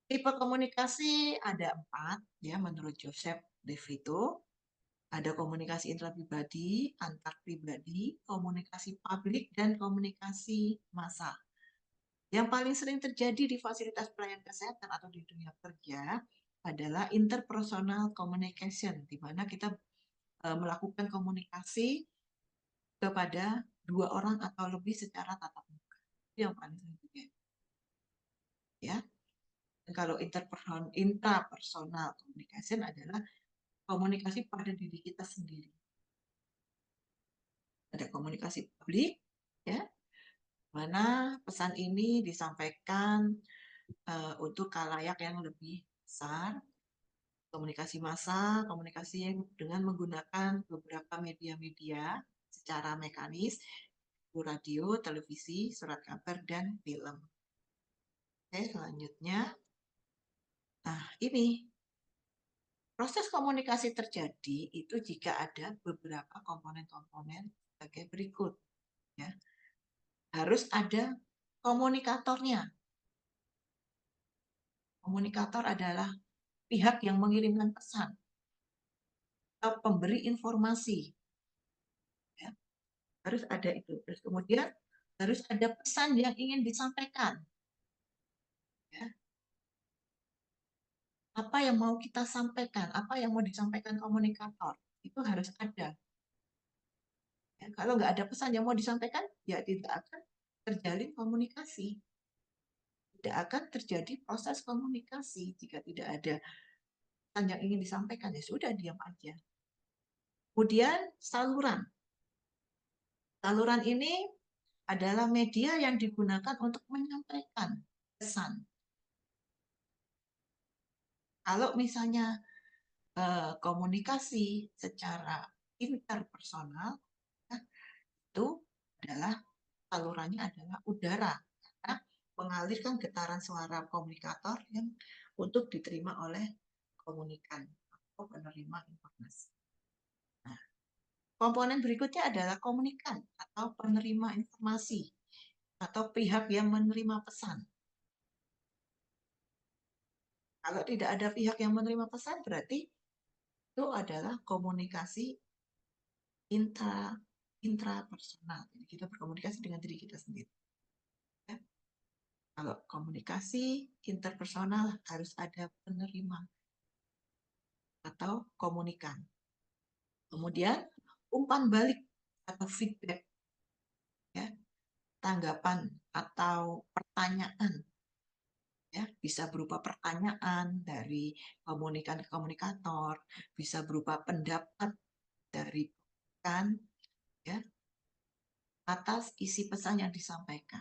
Tipe komunikasi ada 4 ya menurut Joseph De Vito. Ada komunikasi intrapribadi, antar pribadi, komunikasi publik, dan komunikasi massa. Yang paling sering terjadi di fasilitas pelayanan kesehatan atau di dunia kerja adalah interpersonal communication, di mana kita melakukan komunikasi kepada 2 orang atau lebih secara tatap muka. Itu yang paling sering terjadi. Ya. Dan kalau intrapersonal communication adalah komunikasi pada diri kita sendiri. Ada komunikasi publik, ya, mana pesan ini disampaikan untuk khalayak yang lebih besar. Komunikasi massa, komunikasi dengan menggunakan beberapa media-media secara mekanis, radio, televisi, surat kabar, dan film. Oke, selanjutnya. Nah, ini proses komunikasi terjadi itu jika ada beberapa komponen-komponen sebagai berikut. Ya. Harus ada komunikatornya. Komunikator adalah pihak yang mengirimkan pesan atau pemberi informasi. Ya. Harus ada itu. Terus kemudian harus ada pesan yang ingin disampaikan. Ya. Apa yang mau kita sampaikan, apa yang mau disampaikan komunikator, itu harus ada. Ya, kalau nggak ada pesan yang mau disampaikan, ya tidak akan terjalin komunikasi. Tidak akan terjadi proses komunikasi jika tidak ada pesan yang ingin disampaikan. Ya sudah, diam aja. Kemudian saluran. Saluran ini adalah media yang digunakan untuk menyampaikan pesan. Kalau misalnya komunikasi secara interpersonal, itu adalah salurannya adalah udara, karena mengalirkan getaran suara komunikator yang untuk diterima oleh komunikan atau penerima informasi. Nah, komponen berikutnya adalah komunikan atau penerima informasi atau pihak yang menerima pesan. Kalau tidak ada pihak yang menerima pesan, berarti itu adalah komunikasi intrapersonal. Jadi kita berkomunikasi dengan diri kita sendiri. Ya. Kalau komunikasi interpersonal harus ada penerima atau komunikan. Kemudian umpan balik atau feedback, ya, tanggapan atau pertanyaan. Ya, bisa berupa pertanyaan dari komunikan ke komunikator, bisa berupa pendapat dari kan, ya, atas isi pesan yang disampaikan.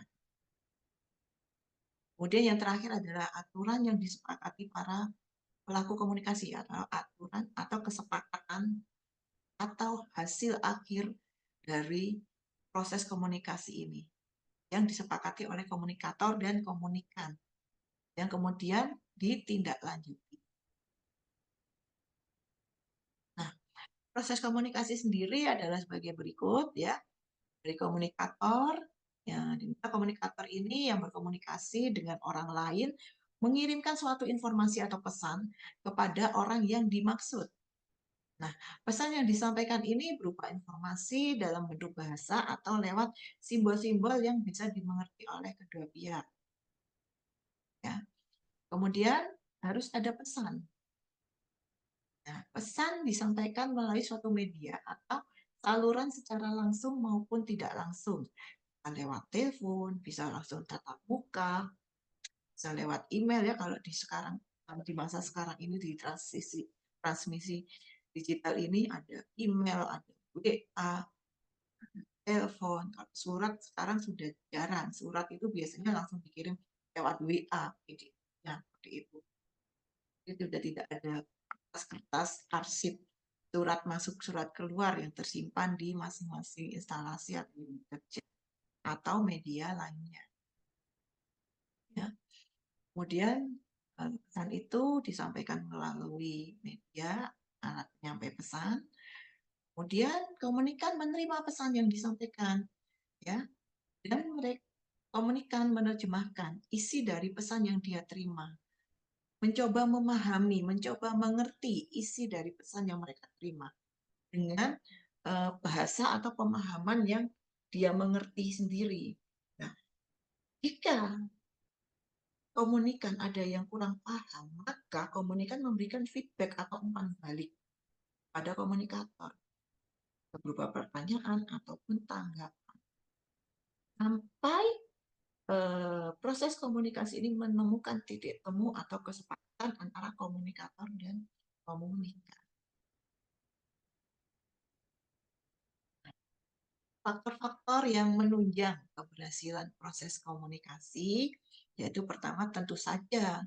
Kemudian yang terakhir adalah aturan yang disepakati para pelaku komunikasi atau aturan atau kesepakatan atau hasil akhir dari proses komunikasi ini yang disepakati oleh komunikator dan komunikan yang kemudian ditindaklanjuti. Nah, proses komunikasi sendiri adalah sebagai berikut, ya. Dari komunikator, ya, di mana komunikator ini yang berkomunikasi dengan orang lain mengirimkan suatu informasi atau pesan kepada orang yang dimaksud. Nah, pesan yang disampaikan ini berupa informasi dalam bentuk bahasa atau lewat simbol-simbol yang bisa dimengerti oleh kedua pihak. Ya. Kemudian harus ada pesan. Nah, pesan disampaikan melalui suatu media atau saluran secara langsung maupun tidak langsung. Bisa lewat telepon, bisa langsung tatap muka, bisa lewat email, ya, kalau di masa sekarang ini di transmisi digital ini ada email, ada WA, telepon. Kalau surat sekarang sudah jarang. Surat itu biasanya langsung dikirim lewat WA, ya, seperti itu. Itu sudah tidak ada kertas arsip surat masuk surat keluar yang tersimpan di masing-masing instalasi atau unit kerja atau media lainnya. Ya. Kemudian pesan itu disampaikan melalui media alat penyampai pesan. Kemudian komunikan menerima pesan yang disampaikan, ya, dan mereka komunikan menerjemahkan isi dari pesan yang dia terima, mencoba memahami, mencoba mengerti isi dari pesan yang mereka terima dengan bahasa atau pemahaman yang dia mengerti sendiri. Nah, jika komunikan ada yang kurang paham, maka komunikan memberikan feedback atau umpan balik pada komunikator berupa pertanyaan ataupun tanggapan sampai proses komunikasi ini menemukan titik temu atau kesepakatan antara komunikator dan komunikan. Faktor-faktor yang menunjang keberhasilan proses komunikasi yaitu pertama tentu saja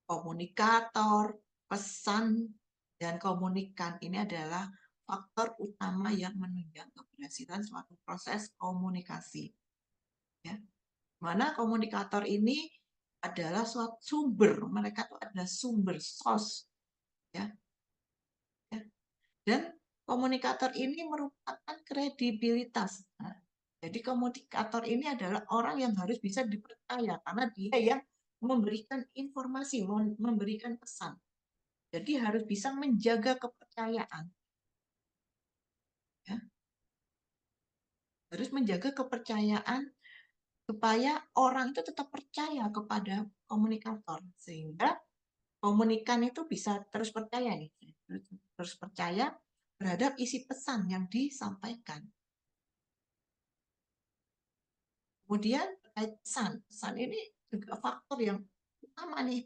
komunikator, pesan, dan komunikan ini adalah faktor utama yang menunjang keberhasilan suatu proses komunikasi. Ya. Mana komunikator ini adalah suatu sumber, mereka itu adalah sumber source, ya. Ya. Dan komunikator ini merupakan kredibilitas. Nah, jadi komunikator ini adalah orang yang harus bisa dipercaya karena dia yang memberikan informasi, memberikan pesan. Jadi harus bisa menjaga kepercayaan. Ya. Harus menjaga kepercayaan supaya orang itu tetap percaya kepada komunikator sehingga komunikan itu bisa terus percaya nih, terus percaya terhadap isi pesan yang disampaikan. Kemudian terkait pesan ini juga faktor yang utama nih,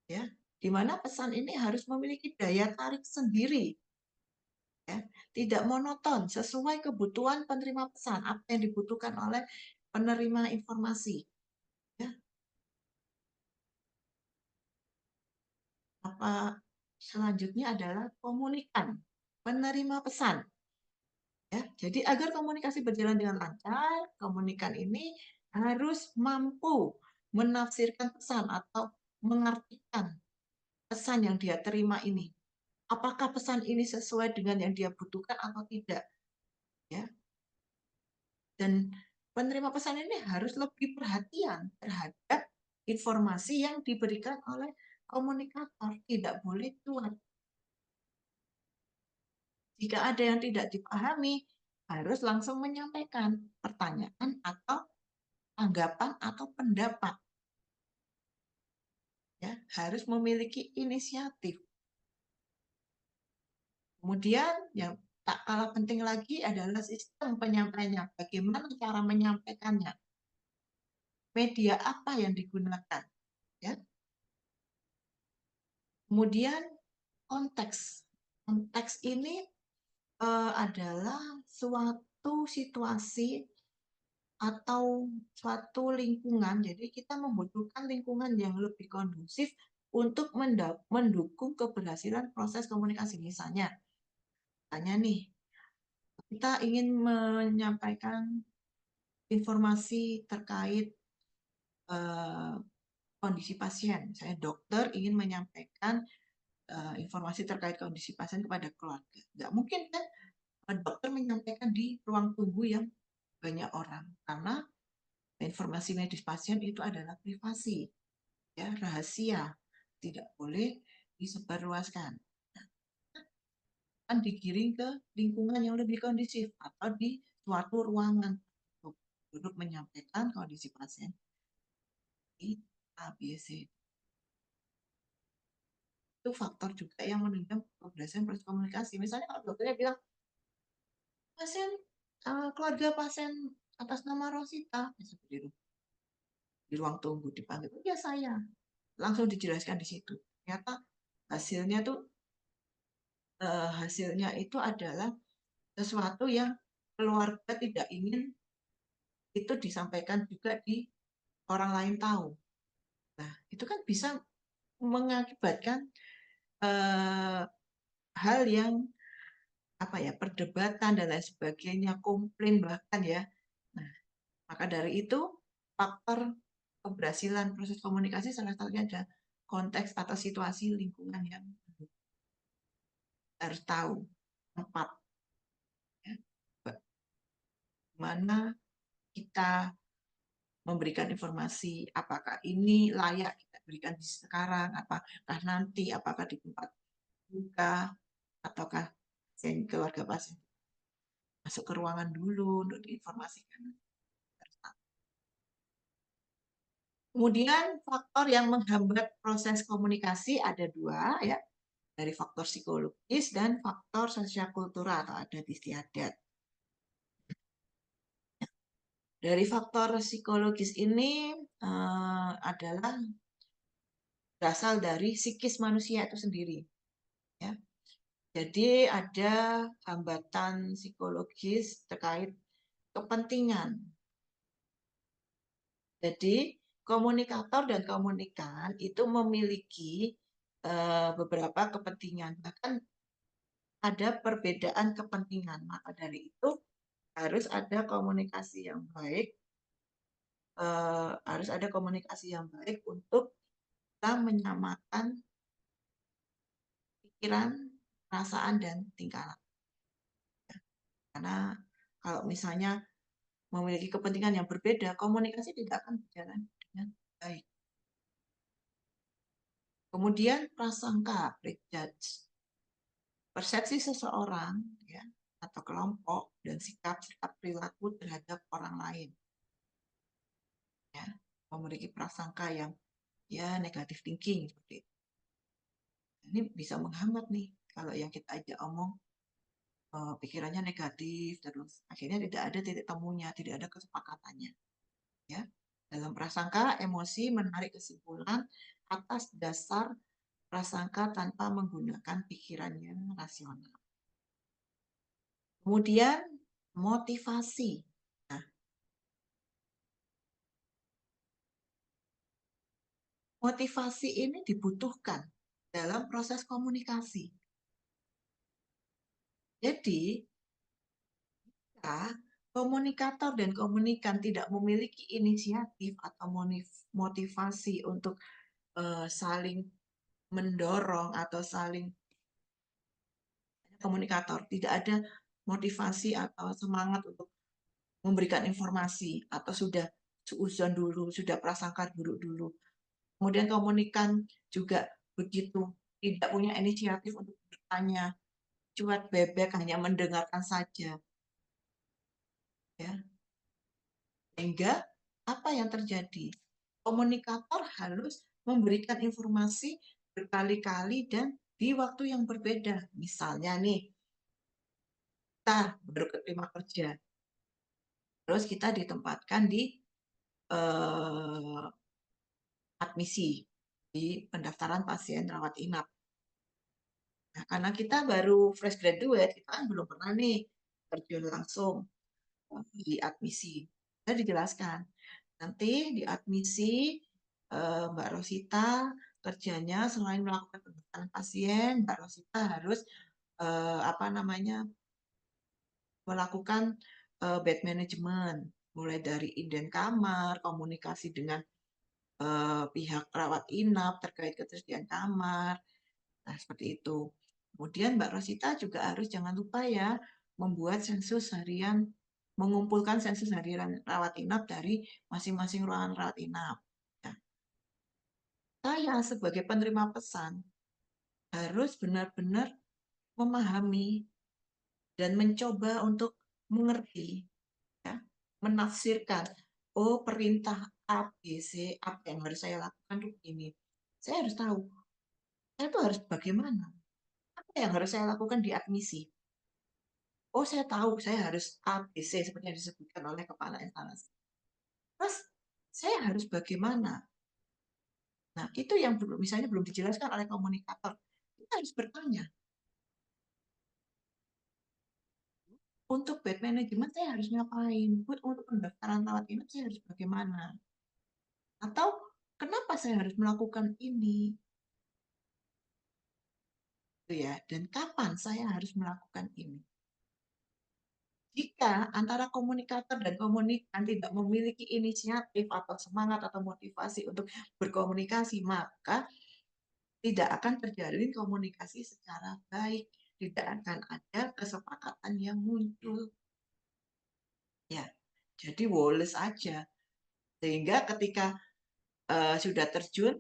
ya, di mana pesan ini harus memiliki daya tarik sendiri, ya, tidak monoton sesuai kebutuhan penerima pesan, apa yang dibutuhkan oleh penerima informasi. Ya. Apa selanjutnya adalah komunikan, penerima pesan. Ya, jadi agar komunikasi berjalan dengan lancar, komunikan ini harus mampu menafsirkan pesan atau mengartikan pesan yang dia terima ini. Apakah pesan ini sesuai dengan yang dia butuhkan atau tidak? Ya. Dan penerima pesan ini harus lebih perhatian terhadap informasi yang diberikan oleh komunikator. Tidak boleh cuek. Jika ada yang tidak dipahami, harus langsung menyampaikan pertanyaan atau tanggapan atau pendapat. Ya, harus memiliki inisiatif. Kemudian yang tak kalah penting lagi adalah sistem penyampaiannya. Bagaimana cara menyampaikannya? Media apa yang digunakan? Ya. Kemudian konteks. Konteks ini adalah suatu situasi atau suatu lingkungan. Jadi kita membutuhkan lingkungan yang lebih kondusif untuk mendukung keberhasilan proses komunikasi. Misalnya, tanya nih, kita ingin menyampaikan informasi terkait kondisi pasien. Saya dokter ingin menyampaikan informasi terkait kondisi pasien kepada keluarga. Nggak mungkin kan dokter menyampaikan di ruang tunggu yang banyak orang, karena informasi medis pasien itu adalah privasi, ya, rahasia, tidak boleh disebarluaskan. Kan digiring ke lingkungan yang lebih kondusif atau di suatu ruangan untuk duduk menyampaikan kondisi pasien di ABC. Itu faktor juga yang menunjang keberhasilan proses komunikasi. Misalnya kalau dokternya bilang, pasien keluarga pasien atas nama Rosita, di ruang tunggu dipanggil, ya saya, langsung dijelaskan di situ. Ternyata hasilnya itu adalah sesuatu yang keluarga tidak ingin itu disampaikan juga di orang lain tahu. Nah, itu kan bisa mengakibatkan hal yang perdebatan dan lain sebagainya, komplain bahkan ya. Nah, maka dari itu faktor keberhasilan proses komunikasi salah satunya ada konteks atau situasi lingkungan yang harus tahu tempat, ya, mana kita memberikan informasi, apakah ini layak kita berikan di sekarang, apakah nanti, apakah di tempat buka, ataukah keluarga pasien masuk ke ruangan dulu untuk diinformasikan. Kemudian faktor yang menghambat proses komunikasi ada dua, ya, dari faktor psikologis dan faktor sosial-kultural atau adat istiadat. Dari faktor psikologis ini adalah berasal dari psikis manusia itu sendiri. Ya. Jadi ada hambatan psikologis terkait kepentingan. Jadi komunikator dan komunikan itu memiliki beberapa kepentingan. Bahkan ada perbedaan kepentingan. Maka dari itu harus ada komunikasi yang baik. Harus ada komunikasi yang baik untuk kita menyamakan pikiran, perasaan, dan tingkah laku. Karena kalau misalnya memiliki kepentingan yang berbeda, komunikasi tidak akan berjalan dengan baik. Kemudian prasangka, prejudge, persepsi seseorang, ya, atau kelompok dan sikap perilaku terhadap orang lain. Ya, memiliki prasangka yang negatif thinking seperti itu. Ini bisa menghambat nih kalau yang kita ajak omong pikirannya negatif, terus akhirnya tidak ada titik temunya, tidak ada kesepakatannya. Ya, dalam prasangka, emosi menarik kesimpulan atas dasar prasangka tanpa menggunakan pikirannya rasional. Kemudian motivasi. Nah, motivasi ini dibutuhkan dalam proses komunikasi. Jadi Jika komunikator dan komunikan tidak memiliki inisiatif atau motivasi untuk saling mendorong atau saling komunikator, tidak ada motivasi atau semangat untuk memberikan informasi atau sudah suuzon dulu, sudah prasangka buruk dulu. Kemudian komunikan juga begitu, tidak punya inisiatif untuk bertanya, cuek bebek hanya mendengarkan saja. Ya. Sehingga apa yang terjadi? Komunikator harus memberikan informasi berkali-kali dan di waktu yang berbeda. Misalnya nih, kita baru keterima kerja, terus kita ditempatkan di admisi, di pendaftaran pasien rawat inap. Nah, karena kita baru fresh graduate, kita kan belum pernah nih terjun langsung di admisi. Kita dijelaskan, nanti di admisi Mbak Rosita kerjanya selain melakukan pendaftaran pasien, Mbak Rosita harus melakukan bed management, mulai dari inden kamar, komunikasi dengan pihak rawat inap terkait ketersediaan kamar. Nah, seperti itu. Kemudian Mbak Rosita juga harus jangan lupa ya membuat sensus harian, mengumpulkan sensus harian rawat inap dari masing-masing ruangan rawat inap. Ya. Saya sebagai penerima pesan harus benar-benar memahami dan mencoba untuk mengerti, ya, menafsirkan, oh perintah A, B, C, apa yang harus saya lakukan untuk ini. Saya harus tahu, saya itu harus bagaimana. Apa yang harus saya lakukan di admisi? Oh, saya tahu saya harus A, B, C seperti yang disebutkan oleh kepala instalasi. Terus saya harus bagaimana? Nah, itu yang misalnya belum dijelaskan oleh komunikator. Kita harus bertanya. Untuk bed management saya harus ngapain? Untuk pendaftaran rawat inap saya harus bagaimana? Atau kenapa saya harus melakukan ini? Ya, dan kapan saya harus melakukan ini? Jika antara komunikator dan komunikan tidak memiliki inisiatif atau semangat atau motivasi untuk berkomunikasi, maka tidak akan terjalin komunikasi secara baik, tidak akan ada kesepakatan yang muncul. Ya, jadi woles aja. Sehingga ketika sudah terjun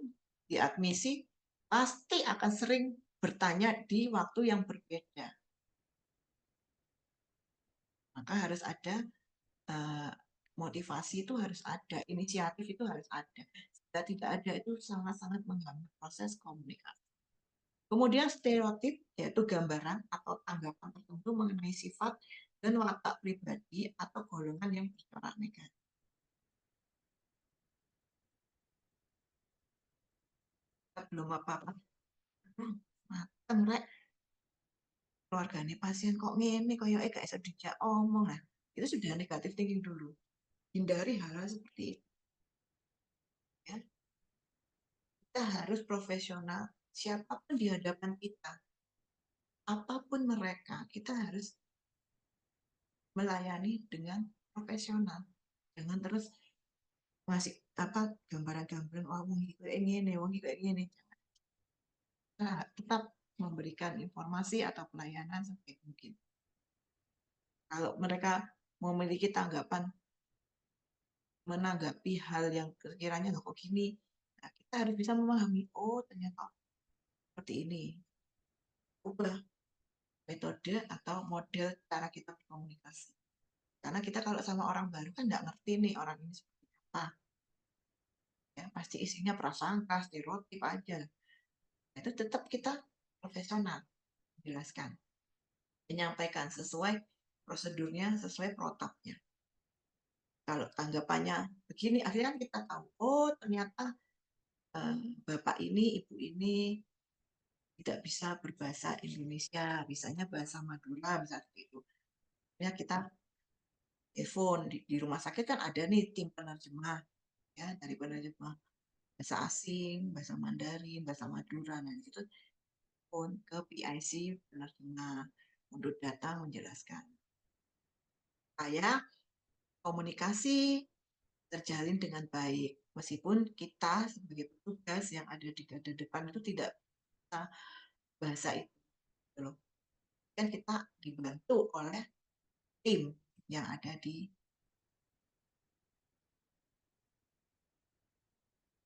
di admisi, pasti akan sering bertanya di waktu yang berbeda. Maka harus ada motivasi, itu harus ada, inisiatif itu harus ada. Jika tidak ada, itu sangat-sangat mengganggu proses komunikasi. Kemudian stereotip, yaitu gambaran atau tanggapan tertentu mengenai sifat dan watak pribadi atau golongan yang bercorak negatif. Belum apa-apa, mateng rek, keluarganya pasien kok ngene, koyo gak iso dijak omong. Nah, itu sudah negatif thinking dulu. Hindari hal-hal seperti itu. Ya. Kita harus profesional, siapapun di hadapan kita, apapun mereka, kita harus melayani dengan profesional. Jangan terus ngasih gambaran-gambaran, wah wong iki kayak ngene, wong iki kayak ngene. Nah, tetap memberikan informasi atau pelayanan sebaik mungkin. Kalau mereka memiliki tanggapan menanggapi hal yang sekiranya kok gini, nah, kita harus bisa memahami, oh ternyata seperti ini. Ubah metode atau model cara kita berkomunikasi. Karena kita kalau sama orang baru kan nggak ngerti nih orang ini seperti apa. Ya, pasti isinya prasangka, stereotip aja. Itu tetap kita profesional menjelaskan, menyampaikan sesuai prosedurnya, sesuai protapnya. Kalau tanggapannya begini, akhirnya kita tahu, oh ternyata bapak ini, ibu ini tidak bisa berbahasa Indonesia, bisanya bahasa Madura, bisa seperti itu. Ya kita telepon di rumah sakit kan ada nih tim penerjemah, ya dari penerjemah bahasa asing, bahasa Mandarin, bahasa Madura, nah itu pun ke PIC penerjemah untuk datang menjelaskan. supaya komunikasi terjalin dengan baik. Meskipun kita sebagai petugas yang ada di garda depan itu tidak bisa bahasa itu, gitu loh. Kan kita dibantu oleh tim yang ada di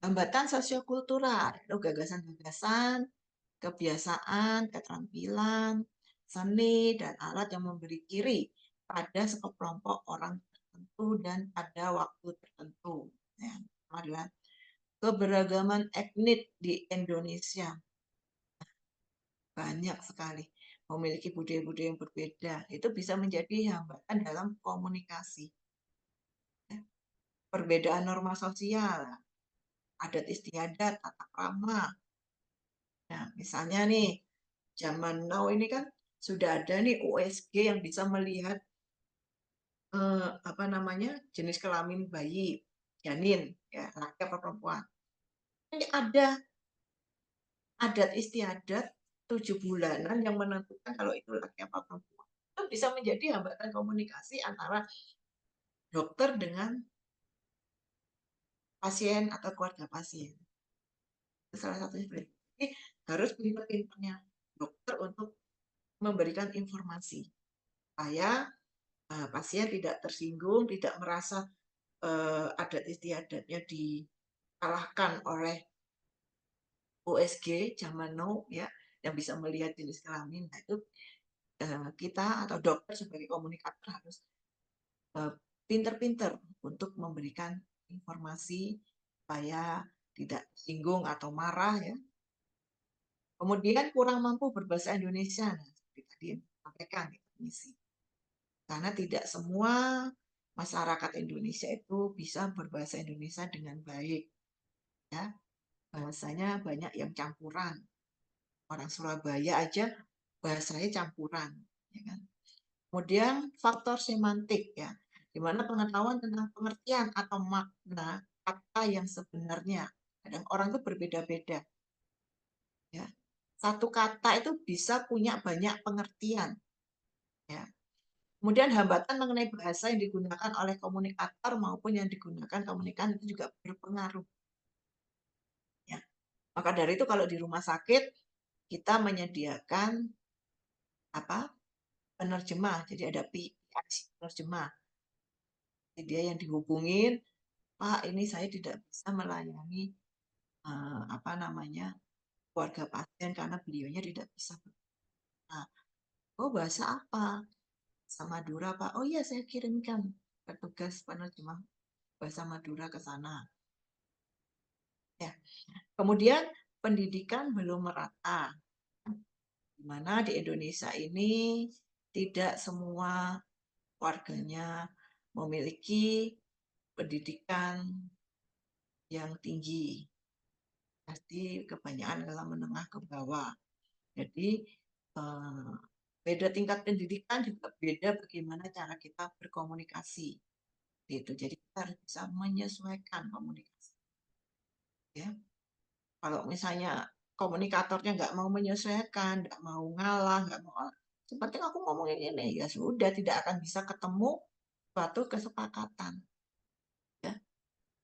hambatan sosiokultural, itu gagasan-gagasan, kebiasaan, keterampilan, seni, dan alat yang memberi ciri pada sekelompok orang tertentu dan pada waktu tertentu. Ya, adalah keberagaman etnik di Indonesia. Banyak sekali memiliki budaya-budaya yang berbeda. Itu bisa menjadi hambatan dalam komunikasi. Ya, perbedaan norma sosial, adat istiadat, tata krama. Nah, misalnya nih, zaman now ini kan sudah ada nih USG yang bisa melihat apa namanya jenis kelamin bayi, janin, ya laki atau perempuan. Ini ada adat istiadat 7 bulanan yang menentukan kalau itu laki apa perempuan. Itu bisa menjadi hambatan komunikasi antara dokter dengan pasien atau keluarga pasien. Itu salah satunya. Jadi harus pintar-pintarnya dokter untuk memberikan informasi supaya pasien tidak tersinggung, tidak merasa adat istiadatnya dikalahkan oleh USG zaman now ya, yang bisa melihat jenis kelamin. Nah, itu kita atau dokter sebagai komunikator harus pinter-pinter untuk memberikan informasi supaya tidak singgung atau marah ya. Kemudian kurang mampu berbahasa Indonesia, nah, seperti tadi yang disampaikan misi. Karena tidak semua masyarakat Indonesia itu bisa berbahasa Indonesia dengan baik. Ya, bahasanya banyak yang campuran. Orang Surabaya aja bahasanya campuran, ya kan? Kemudian faktor semantik ya, di mana pengetahuan tentang pengertian atau makna kata yang sebenarnya. Kadang orang itu berbeda-beda. Ya. Satu kata itu bisa punya banyak pengertian. Ya. Kemudian hambatan mengenai bahasa yang digunakan oleh komunikator maupun yang digunakan komunikan itu juga berpengaruh. Ya. Maka dari itu kalau di rumah sakit kita menyediakan apa? Penerjemah. Jadi ada PIC penerjemah. Jadi dia yang dihubungin, Pak, ini saya tidak bisa melayani apa namanya keluarga pasien karena beliaunya tidak bisa. Nah, oh bahasa apa? Bahasa Madura, Pak. Oh iya, saya kirimkan petugas penerjemah bahasa Madura ke sana. Ya. Kemudian pendidikan belum merata. Di mana di Indonesia ini tidak semua warganya memiliki pendidikan yang tinggi. Pasti kebanyakan adalah menengah ke bawah. Jadi beda tingkat pendidikan juga beda bagaimana cara kita berkomunikasi. Gitu. Jadi kita harus bisa menyesuaikan komunikasi. Ya. Kalau misalnya komunikatornya nggak mau menyesuaikan, nggak mau ngalah, nggak mau seperti aku ngomongin ini, ya sudah tidak akan bisa ketemu suatu kesepakatan. Ya.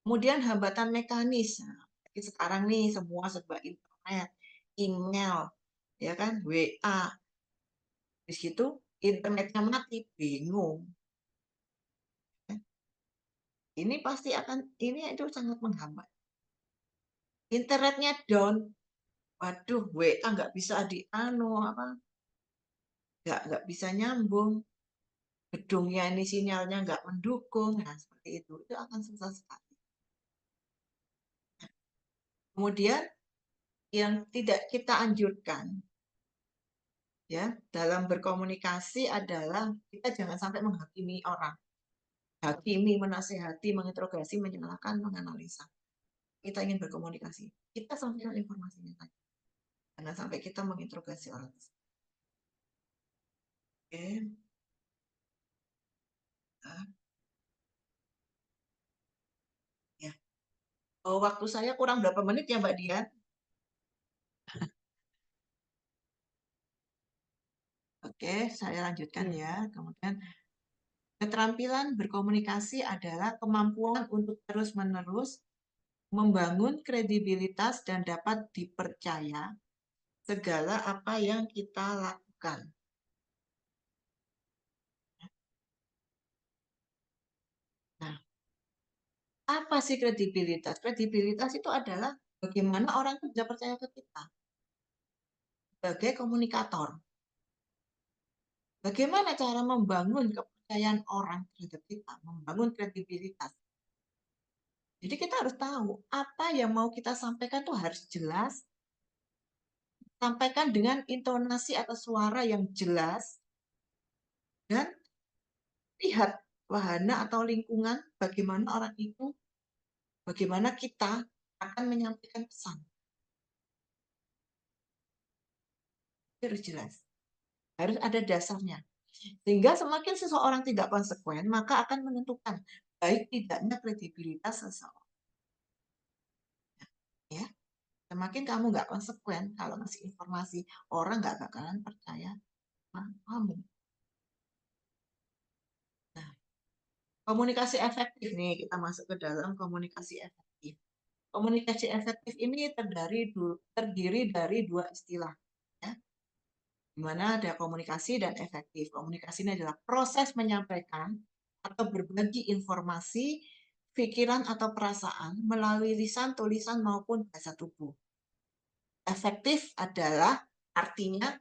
Kemudian hambatan mekanis. Nah, sekarang nih semua serba internet, email, ya kan, WA. Di situ internetnya mati, bingung. Ini pasti akan, ini itu sangat menghambat. Internetnya down, waduh, WA nggak bisa nggak bisa nyambung. Gedungnya ini sinyalnya nggak mendukung, nah seperti itu akan susah sekali. Kemudian yang tidak kita anjurkan ya dalam berkomunikasi adalah kita jangan sampai menghakimi orang, hakimi, menasehati, menginterogasi, menyalahkan, menganalisa. Kita ingin berkomunikasi, kita sampaikan informasinya saja, jangan sampai kita menginterogasi orang. Oke. Nah, ya. Oh, waktu saya kurang berapa menit ya Mbak Dian? Oke, saya lanjutkan ya. Kemudian Keterampilan berkomunikasi adalah kemampuan untuk terus-menerus membangun kredibilitas dan dapat dipercaya segala apa yang kita lakukan. Nah, apa sih kredibilitas? Kredibilitas itu adalah bagaimana orang itu bisa percaya ke kita sebagai komunikator. Bagaimana cara membangun kepercayaan orang terhadap kita, membangun kredibilitas. Jadi kita harus tahu apa yang mau kita sampaikan itu harus jelas, sampaikan dengan intonasi atau suara yang jelas, dan lihat wahana atau lingkungan bagaimana orang itu, bagaimana kita akan menyampaikan pesan. Harus jelas, harus ada dasarnya. Sehingga semakin seseorang tidak konsekuen, maka akan menentukan baik tidaknya kredibilitas seseorang. Ya, semakin kamu nggak konsekuen kalau ngasih informasi, orang nggak bakalan percaya sama kamu. Nah, komunikasi efektif nih, kita masuk ke dalam komunikasi efektif. Komunikasi efektif ini terdiri dari dua istilah, ya, di mana ada komunikasi dan efektif. Komunikasi ini adalah proses menyampaikan atau berbagi informasi, pikiran atau perasaan melalui lisan, tulisan maupun bahasa tubuh. Efektif adalah artinya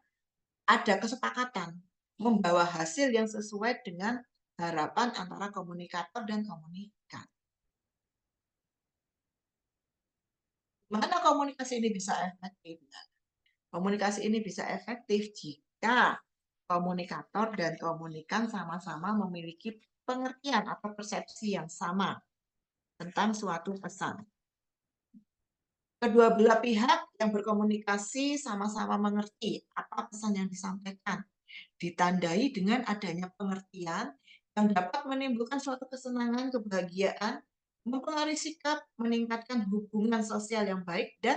ada kesepakatan membawa hasil yang sesuai dengan harapan antara komunikator dan komunikan. Mana komunikasi ini bisa efektif? Komunikasi ini bisa efektif jika komunikator dan komunikan sama-sama memiliki pengertian atau persepsi yang sama tentang suatu pesan. Kedua belah pihak yang berkomunikasi sama-sama mengerti apa pesan yang disampaikan, ditandai dengan adanya pengertian yang dapat menimbulkan suatu kesenangan, kebahagiaan, mempengaruhi sikap, meningkatkan hubungan sosial yang baik, dan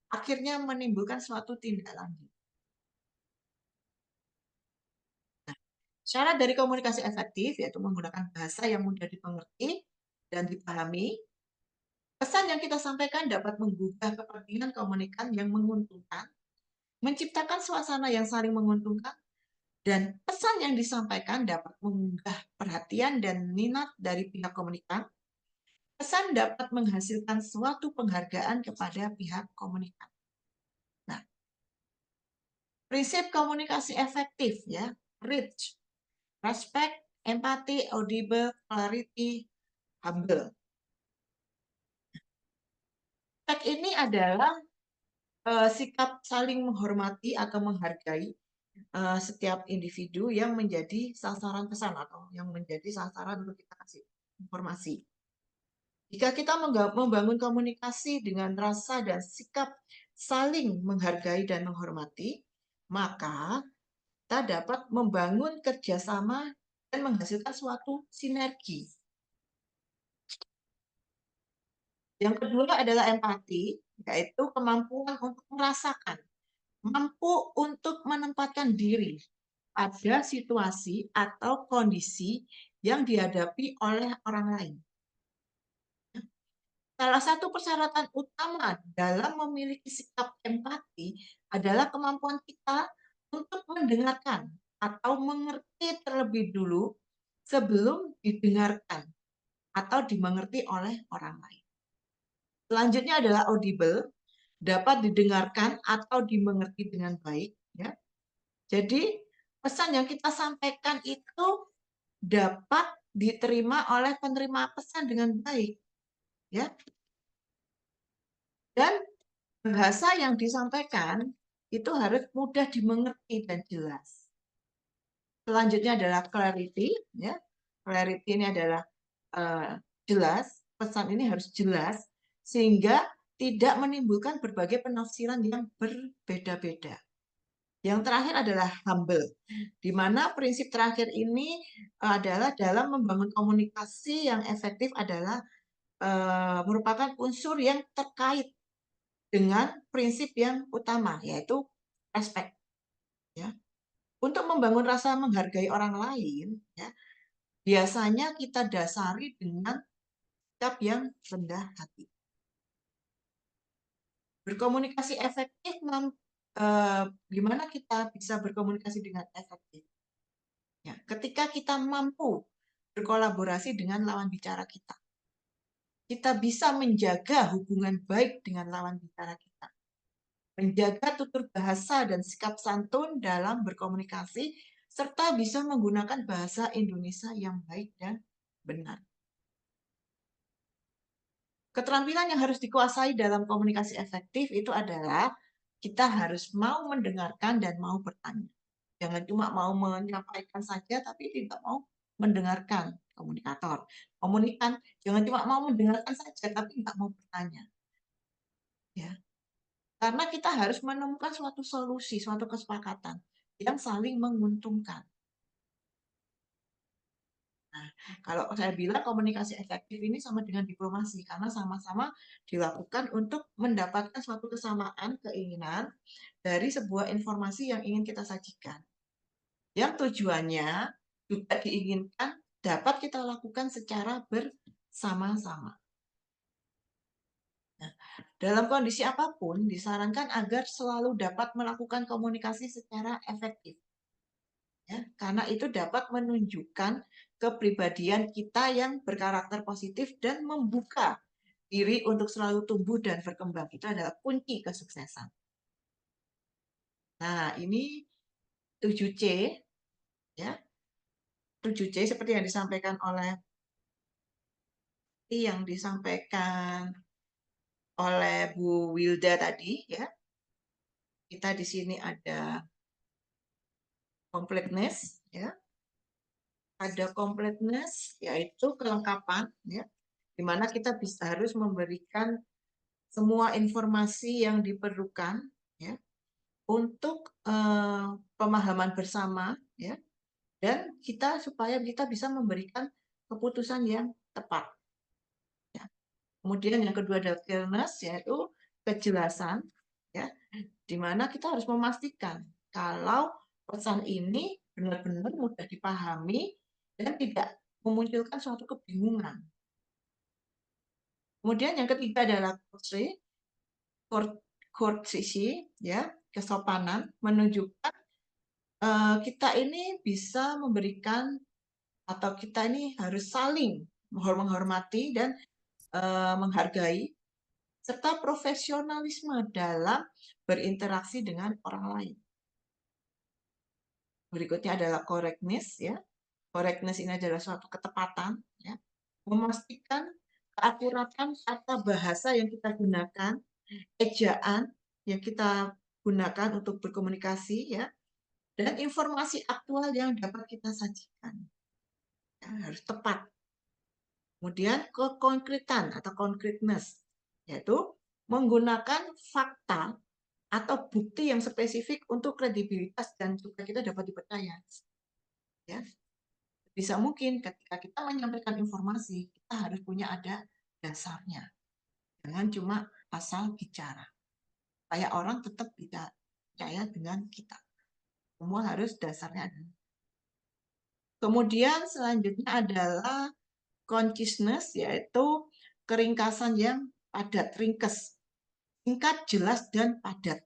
akhirnya menimbulkan suatu tindak lanjut. Syarat dari komunikasi efektif yaitu menggunakan bahasa yang mudah dimengerti dan dipahami. Pesan yang kita sampaikan dapat menggugah kepentingan komunikan yang menguntungkan, menciptakan suasana yang saling menguntungkan, dan pesan yang disampaikan dapat mengunggah perhatian dan minat dari pihak komunikan. Pesan dapat menghasilkan suatu penghargaan kepada pihak komunikan. Nah, prinsip komunikasi efektif ya, reach, respect, empathy, audible, clarity, humble. Respect ini adalah sikap saling menghormati atau menghargai setiap individu yang menjadi sasaran pesan atau yang menjadi sasaran untuk kita kasih informasi. Jika kita membangun komunikasi dengan rasa dan sikap saling menghargai dan menghormati, maka kita dapat membangun kerjasama dan menghasilkan suatu sinergi. Yang kedua adalah empati, yaitu kemampuan untuk merasakan, mampu untuk menempatkan diri pada situasi atau kondisi yang dihadapi oleh orang lain. Salah satu persyaratan utama dalam memiliki sikap empati adalah kemampuan kita untuk mendengarkan atau mengerti terlebih dulu sebelum didengarkan atau dimengerti oleh orang lain. Selanjutnya adalah audible, dapat didengarkan atau dimengerti dengan baik. Ya. Jadi pesan yang kita sampaikan itu dapat diterima oleh penerima pesan dengan baik. Ya. Dan bahasa yang disampaikan itu harus mudah dimengerti dan jelas. Selanjutnya adalah clarity. Ya. Clarity ini adalah jelas, pesan ini harus jelas, sehingga tidak menimbulkan berbagai penafsiran yang berbeda-beda. Yang terakhir adalah humble, di mana prinsip terakhir ini adalah dalam membangun komunikasi yang efektif adalah merupakan unsur yang terkait dengan prinsip yang utama, yaitu respect. Ya. Untuk membangun rasa menghargai orang lain, ya, biasanya kita dasari dengan sikap yang rendah hati. Berkomunikasi efektif, gimana kita bisa berkomunikasi dengan efektif? Ya, ketika kita mampu berkolaborasi dengan lawan bicara kita. Kita bisa menjaga hubungan baik dengan lawan bicara kita. Menjaga tutur bahasa dan sikap santun dalam berkomunikasi, serta bisa menggunakan bahasa Indonesia yang baik dan benar. Keterampilan yang harus dikuasai dalam komunikasi efektif itu adalah kita harus mau mendengarkan dan mau bertanya. Jangan cuma mau menyampaikan saja, tapi tidak mau mendengarkan. Komunikator. Komunikan, jangan cuma mau mendengarkan saja, tapi tidak mau bertanya. Ya. Karena kita harus menemukan suatu solusi, suatu kesepakatan yang saling menguntungkan. Nah, kalau saya bilang komunikasi efektif ini sama dengan diplomasi, karena sama-sama dilakukan untuk mendapatkan suatu kesamaan keinginan dari sebuah informasi yang ingin kita sajikan. Yang tujuannya juga diinginkan dapat kita lakukan secara bersama-sama. Nah, dalam kondisi apapun, disarankan agar selalu dapat melakukan komunikasi secara efektif. Ya, karena itu dapat menunjukkan kepribadian kita yang berkarakter positif dan membuka diri untuk selalu tumbuh dan berkembang. Itu adalah kunci kesuksesan. Nah, ini 7C, ya. 7C seperti yang disampaikan oleh Bu Wilda tadi, ya. Kita di sini ada completeness, ya. Ada completeness, yaitu kelengkapan, ya, di mana kita harus memberikan semua informasi yang diperlukan, ya, untuk pemahaman bersama, ya, dan supaya kita bisa memberikan keputusan yang tepat. Ya. Kemudian yang kedua adalah clearness, yaitu kejelasan, ya, di mana kita harus memastikan kalau pesan ini benar-benar mudah dipahami dan tidak memunculkan suatu kebingungan. Kemudian yang ketiga adalah courtesy, ya, kesopanan, menunjukkan kita ini bisa memberikan atau kita ini harus saling menghormati dan menghargai serta profesionalisme dalam berinteraksi dengan orang lain. Berikutnya adalah correctness, ya. Correctness ini adalah suatu ketepatan, ya. Memastikan keakuratan kata bahasa yang kita gunakan, ejaan yang kita gunakan untuk berkomunikasi, ya, dan informasi aktual yang dapat kita sajikan. Ya, harus tepat. Kemudian kekonkretan atau concreteness, yaitu menggunakan fakta atau bukti yang spesifik untuk kredibilitas dan juga kita dapat dipercaya. Ya. Bisa mungkin ketika kita menyampaikan informasi, kita harus punya ada dasarnya. Jangan cuma asal bicara. Supaya orang tetap tidak percaya dengan kita. Semua harus dasarnya ada. Kemudian selanjutnya adalah consciousness, yaitu keringkasan yang padat, ringkes. Singkat, jelas, dan padat.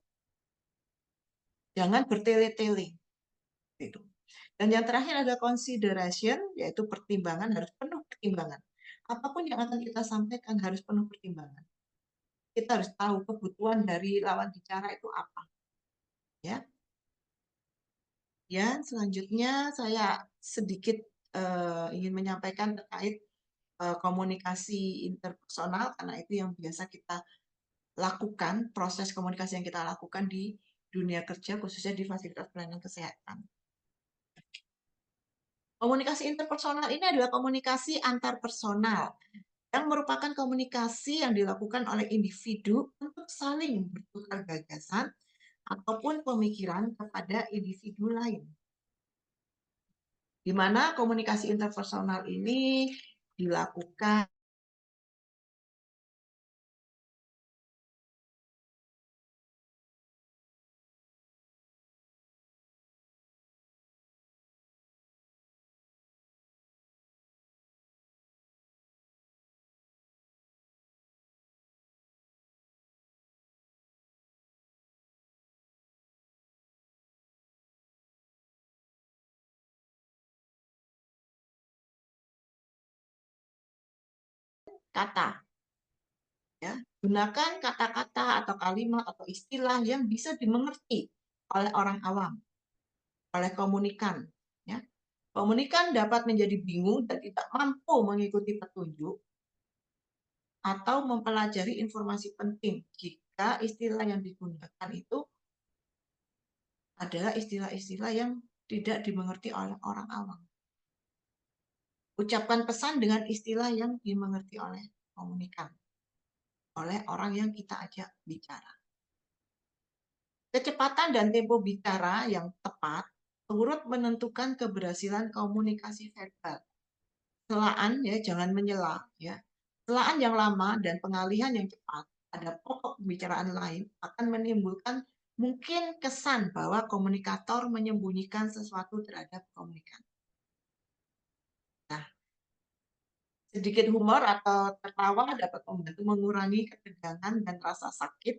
Jangan bertele-tele. Itu. Dan yang terakhir ada consideration, yaitu pertimbangan, harus penuh pertimbangan. Apapun yang akan kita sampaikan harus penuh pertimbangan. Kita harus tahu kebutuhan dari lawan bicara itu apa. Ya. Ya, selanjutnya saya sedikit ingin menyampaikan terkait komunikasi interpersonal, karena itu yang biasa kita lakukan, proses komunikasi yang kita lakukan di dunia kerja, khususnya di fasilitas pelayanan kesehatan. Komunikasi interpersonal ini adalah komunikasi antar personal yang merupakan komunikasi yang dilakukan oleh individu untuk saling bertukar gagasan ataupun pemikiran kepada individu lain. Di mana komunikasi interpersonal ini dilakukan kata. Ya, gunakan kata-kata atau kalimat atau istilah yang bisa dimengerti oleh orang awam, oleh komunikan. Ya. Komunikan dapat menjadi bingung dan tidak mampu mengikuti petunjuk atau mempelajari informasi penting jika istilah yang digunakan itu adalah istilah-istilah yang tidak dimengerti oleh orang awam. Ucapkan pesan dengan istilah yang dimengerti oleh komunikan, oleh orang yang kita ajak bicara. Kecepatan dan tempo bicara yang tepat turut menentukan keberhasilan komunikasi verbal. Celaan ya, jangan menyela ya. Celaan yang lama dan pengalihan yang cepat pada pokok pembicaraan lain akan menimbulkan mungkin kesan bahwa komunikator menyembunyikan sesuatu terhadap komunikan. Nah, sedikit humor atau tertawa dapat membantu mengurangi ketegangan dan rasa sakit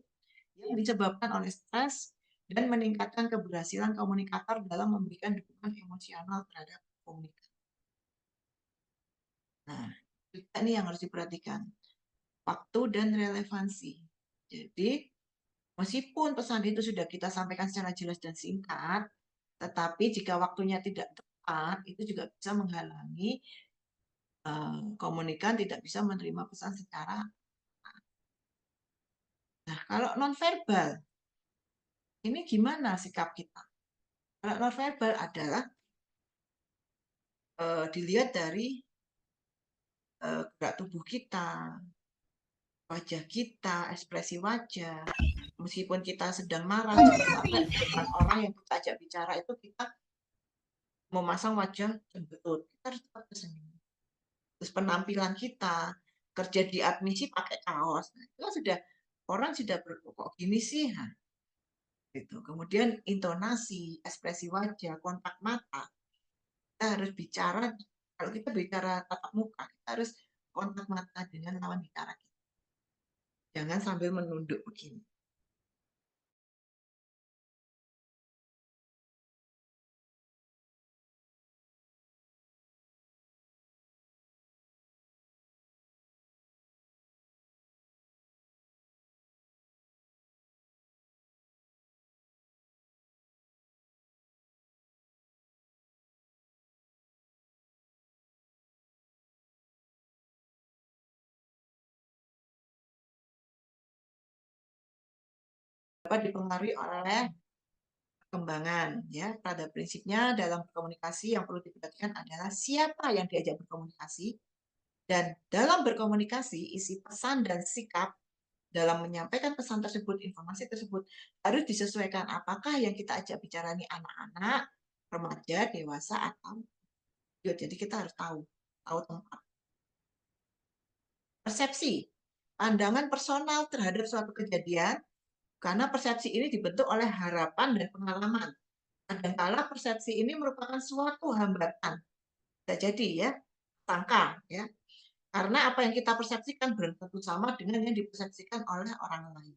yang disebabkan oleh stres dan meningkatkan keberhasilan komunikator dalam memberikan dukungan emosional terhadap komunikan. Nah, ini yang harus diperhatikan. Waktu dan relevansi. Jadi, meskipun pesan itu sudah kita sampaikan secara jelas dan singkat, tetapi jika waktunya tidak tepat, itu juga bisa menghalangi komunikan tidak bisa menerima pesan secara. Nah, kalau nonverbal, ini gimana sikap kita? Kalau nonverbal adalah dilihat dari gerak tubuh kita, wajah kita, ekspresi wajah. Meskipun kita sedang marah, jangan sampai di depan orang yang kita ajak bicara itu kita memasang wajah cemberut. Kita harus tetap tersenyum. Terus penampilan kita, kerja di admisi pakai kaos. Nah, itu kan sudah orang sudah kok gini sih. Nah, gitu. Kemudian intonasi, ekspresi wajah, kontak mata. Kita harus bicara, kalau kita bicara tatap muka, kita harus kontak mata dengan lawan bicara kita. Jangan sambil menunduk begini. Dapat dipengaruhi oleh perkembangan ya. Pada prinsipnya dalam komunikasi yang perlu diperhatikan adalah siapa yang diajak berkomunikasi dan dalam berkomunikasi isi pesan dan sikap dalam menyampaikan pesan tersebut, informasi tersebut harus disesuaikan apakah yang kita ajak bicara ini anak-anak, remaja, dewasa atau jadi kita harus tahu tempat. Persepsi, pandangan personal terhadap suatu kejadian. Karena persepsi ini dibentuk oleh harapan dan pengalaman. Kadangkala persepsi ini merupakan suatu hambatan. Bisa jadi ya, sangka ya. Karena apa yang kita persepsikan belum tentu sama dengan yang dipersepsikan oleh orang lain.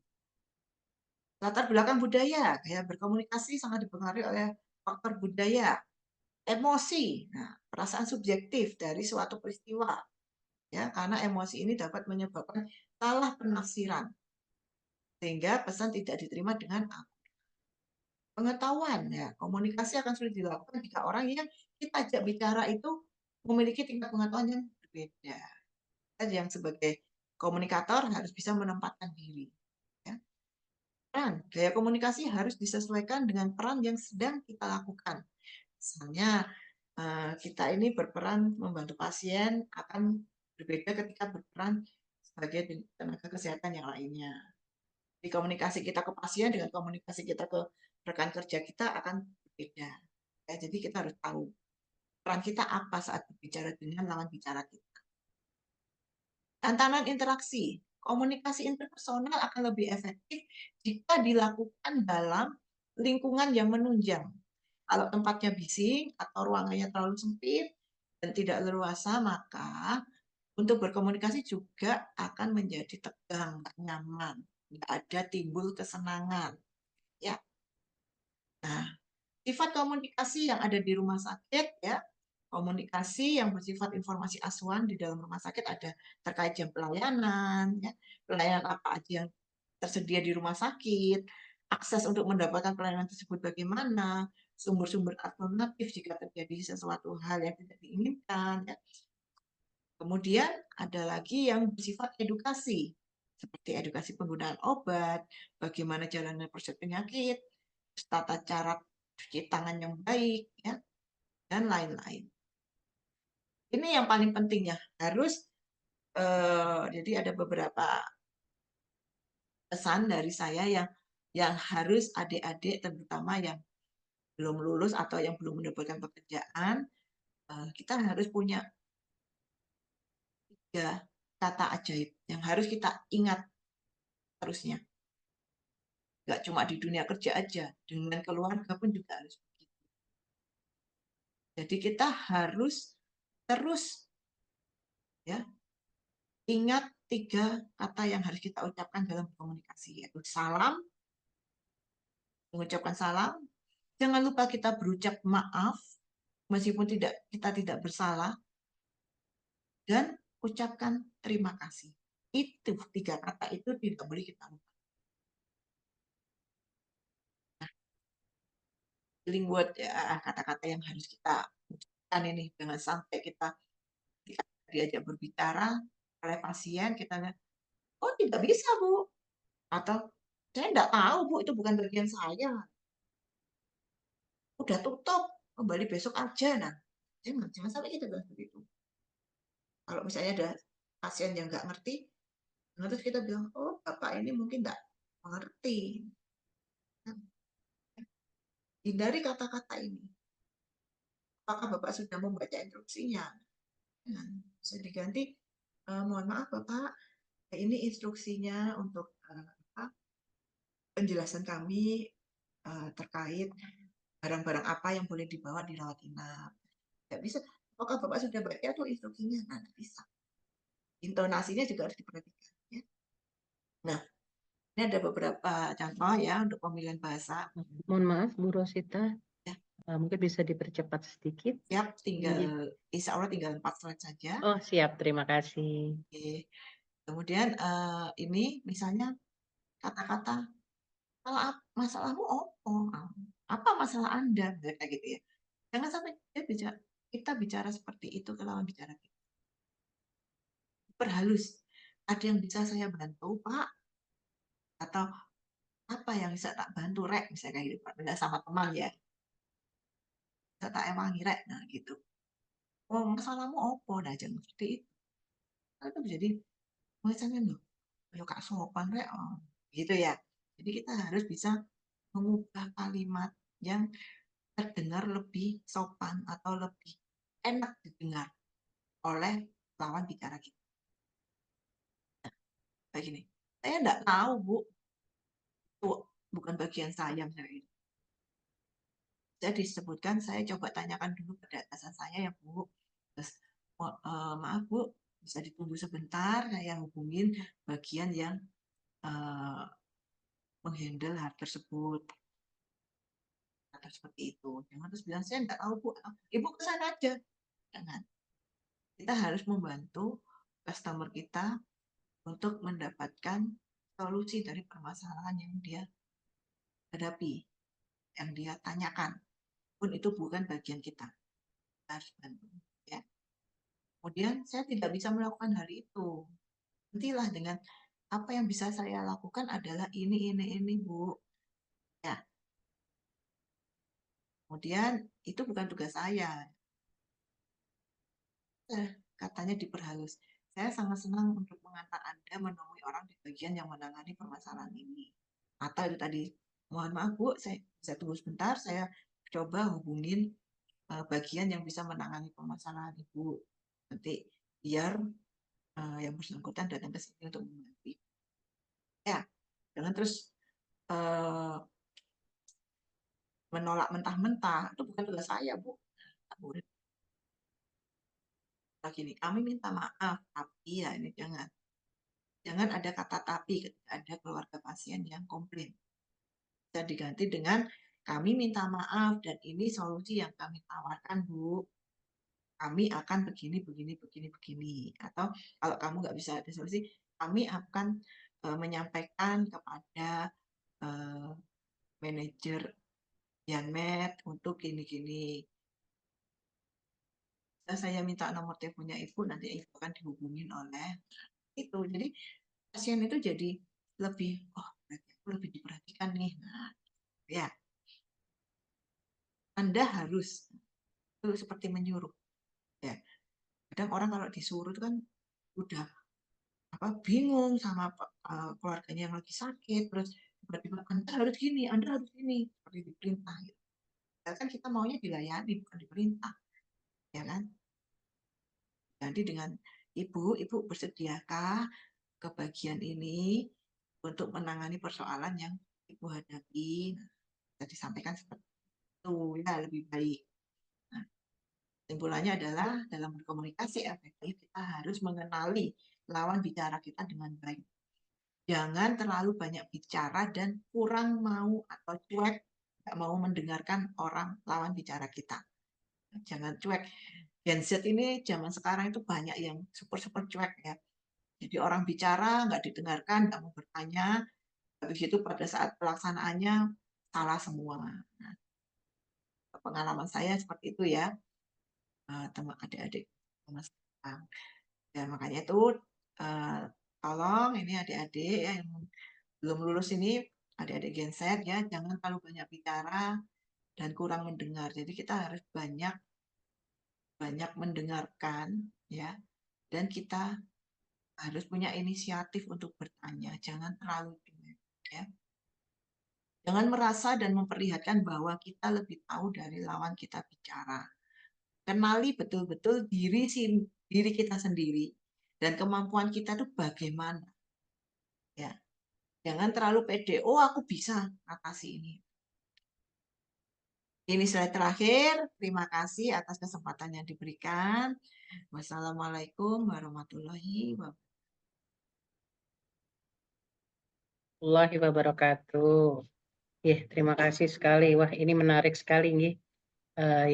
Latar belakang budaya, ya, berkomunikasi sangat dipengaruhi oleh faktor budaya, emosi, nah, perasaan subjektif dari suatu peristiwa. Ya, karena emosi ini dapat menyebabkan salah penafsiran sehingga pesan tidak diterima dengan pengetahuan. Ya, komunikasi akan sulit dilakukan jika orang yang kita ajak bicara itu memiliki tingkat pengetahuan yang berbeda. Yang sebagai komunikator harus bisa menempatkan diri. Ya. Peran gaya komunikasi harus disesuaikan dengan peran yang sedang kita lakukan. Misalnya kita ini berperan membantu pasien akan berbeda ketika berperan sebagai tenaga kesehatan yang lainnya. Di komunikasi kita ke pasien dengan komunikasi kita ke rekan kerja kita akan berbeda. Ya, jadi kita harus tahu peran kita apa saat berbicara dengan lawan bicara kita. Tantangan interaksi. Komunikasi interpersonal akan lebih efektif jika dilakukan dalam lingkungan yang menunjang. Kalau tempatnya bising atau ruangannya terlalu sempit dan tidak leluasa, maka untuk berkomunikasi juga akan menjadi tegang, nyaman, nggak ada timbul kesenangan. Ya. Nah, sifat komunikasi yang ada di rumah sakit ya Komunikasi yang bersifat informasi asuhan di dalam rumah sakit ada terkait jam pelayanan, ya, pelayanan apa aja yang tersedia di rumah sakit, akses untuk mendapatkan pelayanan tersebut bagaimana, sumber-sumber alternatif jika terjadi sesuatu hal yang tidak diinginkan. Ya. Kemudian ada lagi yang bersifat edukasi, seperti edukasi penggunaan obat, bagaimana jalannya proses penyakit, tata cara cuci tangan yang baik, ya, dan lain-lain. Ini yang paling penting ya, harus jadi ada beberapa pesan dari saya yang harus adik-adik terutama yang belum lulus atau yang belum mendapatkan pekerjaan, kita harus punya 3 kata ajaib yang harus kita ingat terusnya. Nggak cuma di dunia kerja aja, dengan keluarga pun juga harus begitu. Jadi kita harus terus ya ingat 3 kata yang harus kita ucapkan dalam komunikasi, yaitu salam, mengucapkan salam, jangan lupa kita berucap maaf meskipun kita tidak bersalah, dan ucapkan terima kasih. Itu 3 kata itu tidak boleh kita lupa. Healing word ya, kata-kata yang harus kita ucapkan ini, jangan sampai kita diajak berbicara oleh pasien kita lihat, oh tidak bisa Bu, atau saya tidak tahu Bu, itu bukan bagian saya, udah tutup, kembali besok aja. Nah, jangan sampai kita bilang begitu. Kalau misalnya ada pasien yang nggak ngerti, terus kita bilang, oh Bapak ini mungkin nggak mengerti. Hindari kata-kata ini. Apakah Bapak sudah membaca instruksinya? Nah, bisa diganti, mohon maaf Bapak, ini instruksinya untuk penjelasan kami terkait barang-barang apa yang boleh dibawa di rawat inap. Nggak bisa, apakah Bapak sudah baca tuh instruksinya? Nah, nggak bisa. Intonasinya juga harus diperhatikan. Ya. Nah, ini ada beberapa contoh ya untuk pemilihan bahasa. Mohon maaf, Bu Rosita. Ya. Mungkin bisa dipercepat sedikit. Siap, insya Allah tinggal 4 slide saja. Oh, siap. Terima kasih. Oke. Kemudian ini misalnya kata-kata, kalau masalahmu apa masalah Anda? Kayak gitu ya. Jangan sampai kita bicara seperti itu ke lawan bicara kita. Perhalus. Ada yang bisa saya bantu, Pak? Atau apa yang bisa tak bantu, Rek? Misalnya kayak gitu, Pak. Beda sama teman ya. Bisa tak ewangi, Rek? Nah, gitu. Oh, masalahmu apa? Nah, jangan seperti itu. Nah, itu jadi, misalnya loh, ayo Kak sopan, Rek. Oh, gitu ya. Jadi kita harus bisa mengubah kalimat yang terdengar lebih sopan atau lebih enak didengar oleh lawan bicara kita. Kayak gini, saya enggak tahu Bu, itu bukan bagian saya misalnya gitu. Saya disebutkan, saya coba tanyakan dulu pada atasan saya ya Bu, terus maaf Bu, bisa ditunggu sebentar, saya hubungin bagian yang menghandle hal tersebut atau seperti itu. Jangan terus bilang saya enggak tahu Bu, Ibu ke sana aja. Jangan. Kita harus membantu customer kita untuk mendapatkan solusi dari permasalahan yang dia hadapi, yang dia tanyakan. Pun itu bukan bagian kita. Kita harus bantu. Ya. Kemudian saya tidak bisa melakukan hal itu. Nantilah dengan apa yang bisa saya lakukan adalah ini, Bu. Ya. Kemudian itu bukan tugas saya. Katanya diperhalus. Saya sangat senang untuk mengantar Anda menemui orang di bagian yang menangani permasalahan ini. Atau itu tadi, mohon maaf Bu, saya bisa tunggu sebentar, saya coba hubungin bagian yang bisa menangani permasalahan Ibu. Nanti biar yang bersangkutan datang ke sini untuk membantu. Ya, jangan terus menolak mentah-mentah. Itu bukan tugas saya, Bu. Gini, kami minta maaf, tapi ya ini jangan ada kata tapi ketika ada keluarga pasien yang komplain. Bisa diganti dengan kami minta maaf dan ini solusi yang kami tawarkan, Bu. kami akan begini, begini, begini, begini. Atau kalau kamu nggak bisa ada solusi, kami akan menyampaikan kepada manajer Yanmed untuk gini-gini. Saya minta nomor teleponnya ibu, nanti ibu akan dihubungin oleh itu. Jadi pasien itu jadi lebih, oh berarti aku lebih diperhatikan nih. Nah, ya, Anda harus itu seperti menyuruh. Ya, kadang orang kalau disuruh itu kan udah bingung sama keluarganya yang lagi sakit, terus tiba-tiba Anda harus gini, Anda harus gini, seperti diperintah. Gitu. Kan kita maunya dilayani, bukan diperintah, ya kan? Jadi dengan ibu bersediakah ke bagian ini untuk menangani persoalan yang ibu hadapi? Nah, disampaikan seperti itu, ya lebih baik. Nah, kesimpulannya adalah dalam berkomunikasi efektif kita harus mengenali lawan bicara kita dengan baik. Jangan terlalu banyak bicara dan kurang mau atau cuek, nggak mau mendengarkan orang lawan bicara kita. Jangan cuek. Gen Z ini zaman sekarang itu banyak yang super cuek ya. Jadi orang bicara nggak didengarkan, nggak mau bertanya. Habis itu pada saat pelaksanaannya salah semua. Nah, pengalaman saya seperti itu ya, teman adik-adik mas. Ya makanya itu tolong ini adik-adik ya, yang belum lulus ini, adik-adik Gen Z ya, jangan terlalu banyak bicara dan kurang mendengar. Jadi kita harus banyak mendengarkan ya, dan kita harus punya inisiatif untuk bertanya, jangan terlalu cuek ya. Jangan merasa dan memperlihatkan bahwa kita lebih tahu dari lawan kita bicara. Kenali betul-betul diri kita sendiri dan kemampuan kita itu bagaimana. Ya. Jangan terlalu pede, oh aku bisa atasi ini. Ini slide terakhir. Terima kasih atas kesempatan yang diberikan. Wassalamualaikum warahmatullahi wabarakatuh. Warahmatullahi wabarakatuh. Terima kasih sekali. Wah, ini menarik sekali nih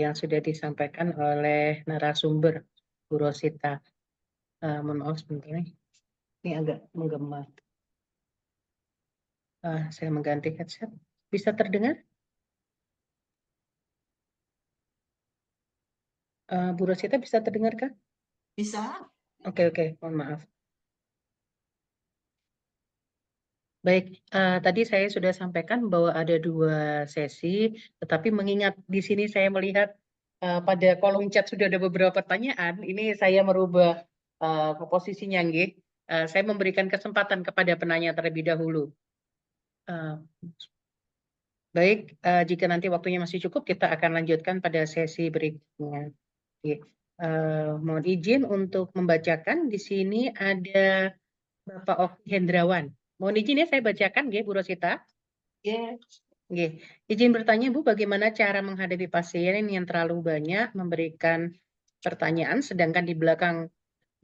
yang sudah disampaikan oleh narasumber Bu Rosita. Mohon maaf sebentar nih. Ini agak menggema. Saya mengganti headset. Bisa terdengar? Bu Rosita bisa terdengar kan? Bisa? Oke, mohon maaf. Baik, tadi saya sudah sampaikan bahwa ada 2 sesi, tetapi mengingat di sini saya melihat pada kolom chat sudah ada beberapa pertanyaan, ini saya merubah posisinya, nggih. Saya memberikan kesempatan kepada penanya terlebih dahulu. Baik, jika nanti waktunya masih cukup, kita akan lanjutkan pada sesi berikutnya. Mohon izin untuk membacakan. Di sini ada Bapak Oki Hendrawan. Mohon izin ya saya bacakan, nggih, Bu Rosita. Yes. Nggih. Izin bertanya, Bu, bagaimana cara menghadapi pasien yang terlalu banyak memberikan pertanyaan, sedangkan di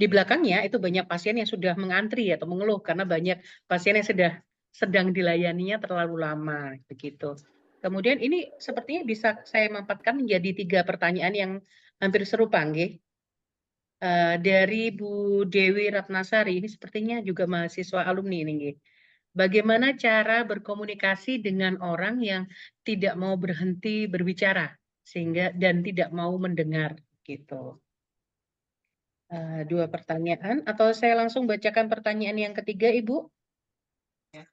belakangnya itu banyak pasien yang sudah mengantri atau mengeluh karena banyak pasien yang sedang dilayaninya terlalu lama, begitu. Kemudian ini sepertinya bisa saya mampatkan menjadi 3 pertanyaan yang hampir serupa, nggih. Dari Bu Dewi Ratnasari, ini sepertinya juga mahasiswa alumni ini, nggih. Bagaimana cara berkomunikasi dengan orang yang tidak mau berhenti berbicara sehingga dan tidak mau mendengar, gitu. 2 pertanyaan, atau saya langsung bacakan pertanyaan yang ketiga, Ibu? Ya.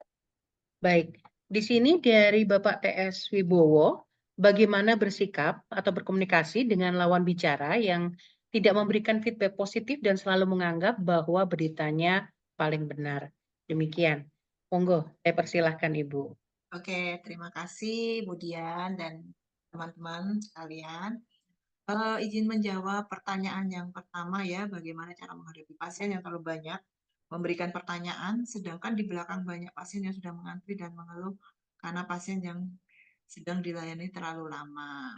Baik, di sini dari Bapak TS Wibowo, bagaimana bersikap atau berkomunikasi dengan lawan bicara yang tidak memberikan feedback positif dan selalu menganggap bahwa beritanya paling benar. Demikian. Monggo, saya persilahkan Ibu. Oke, terima kasih Bu Dian dan teman-teman sekalian. Izin menjawab pertanyaan yang pertama ya, bagaimana cara menghadapi pasien yang terlalu banyak memberikan pertanyaan, sedangkan di belakang banyak pasien yang sudah mengantri dan mengeluh karena pasien yang sedang dilayani terlalu lama.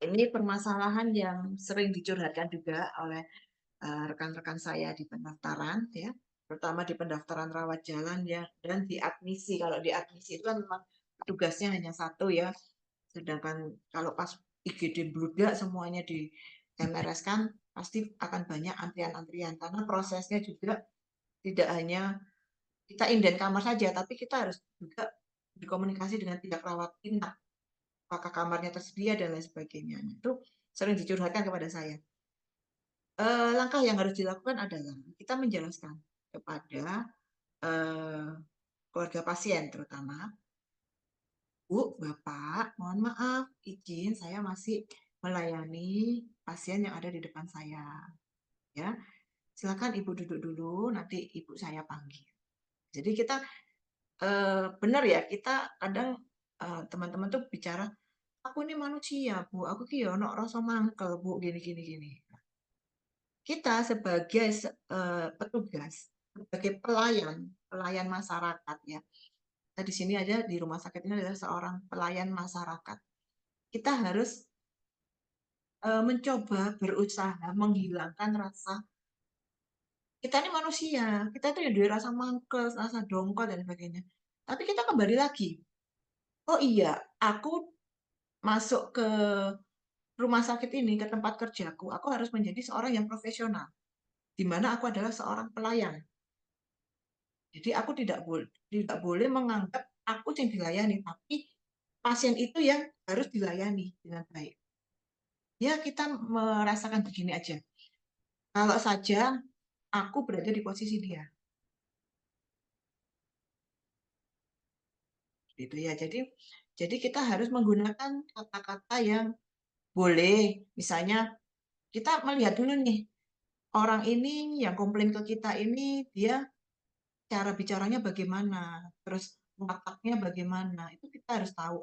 Ini permasalahan yang sering dicurhatkan juga oleh rekan-rekan saya di pendaftaran ya, terutama di pendaftaran rawat jalan ya, dan di admisi. Kalau di admisi itu kan memang tugasnya hanya 1 ya, sedangkan kalau pas IGD bludak semuanya di MRS kan, pasti akan banyak antrian-antrian karena prosesnya juga tidak hanya kita inden kamar saja, tapi kita harus juga berkomunikasi dengan pihak rawat inap, apakah kamarnya tersedia dan lain sebagainya. Nah, itu sering dicurhatkan kepada saya. Langkah yang harus dilakukan adalah kita menjelaskan kepada keluarga pasien terutama, Bu, Bapak, mohon maaf, izin saya masih melayani pasien yang ada di depan saya. Ya, silakan Ibu duduk dulu, nanti Ibu saya panggil. Jadi kita benar ya, kita kadang teman-teman tuh bicara, aku ini manusia, Bu, aku ki ono rasa mangkel, Bu, gini. Kita sebagai petugas, sebagai pelayan masyarakat ya. Kita di sini aja di rumah sakit ini adalah seorang pelayan masyarakat. Kita harus mencoba berusaha menghilangkan rasa kita ini manusia, kita tuh ya dua rasa mangkel, rasa dongkol dan sebagainya. Tapi kita kembali lagi, oh iya, aku masuk ke rumah sakit ini, ke tempat kerjaku, aku harus menjadi seorang yang profesional, di mana aku adalah seorang pelayan. Jadi aku tidak boleh menganggap aku yang dilayani, tapi pasien itu yang harus dilayani dengan baik. Ya kita merasakan begini aja. Kalau saja aku berada di posisi dia. Gitu ya. Jadi kita harus menggunakan kata-kata yang boleh. Misalnya kita melihat dulu nih, orang ini yang komplain ke kita ini dia cara bicaranya bagaimana, terus wataknya bagaimana. Itu kita harus tahu.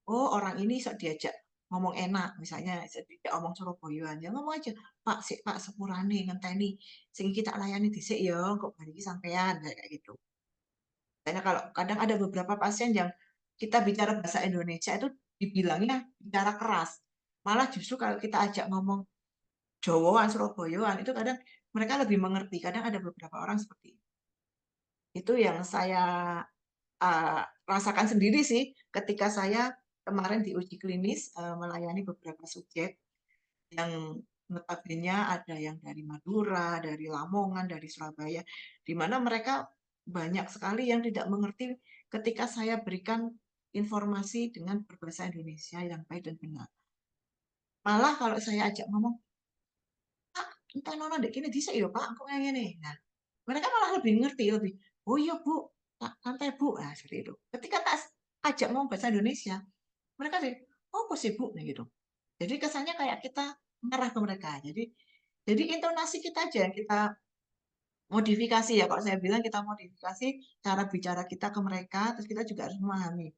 Oh orang ini bisa diajak ngomong enak, misalnya diajak ngomong Surabayaan, ya ngomong aja, Pak sepurane ngenteni sing kita layani dhisik ya, kok bari iki sampean kayak gitu. Karena kalau kadang ada beberapa pasien yang kita bicara bahasa Indonesia itu dibilangnya bicara keras. Malah justru kalau kita ajak ngomong Jawaan, Surabayaan itu kadang mereka lebih mengerti. Kadang ada beberapa orang seperti itu. Itu yang saya rasakan sendiri sih ketika saya kemarin di uji klinis melayani beberapa subjek yang notabene ada yang dari Madura, dari Lamongan, dari Surabaya, di mana mereka banyak sekali yang tidak mengerti ketika saya berikan informasi dengan berbahasa Indonesia yang baik dan benar. Malah kalau saya ajak ngomong, Pak, entah nona dek ini bisa ya Pak, aku kayak gini. Nah, mereka malah lebih ngerti, lebih, oh iya Bu, santai Bu, nah seperti itu. Ketika tak ajak ngomong bahasa Indonesia, mereka sih, oh apa sih Bu, nah, gitu. Jadi kesannya kayak kita marah ke mereka. Jadi intonasi kita aja yang kita modifikasi ya. Kalau saya bilang kita modifikasi cara bicara kita ke mereka, terus kita juga harus memahami.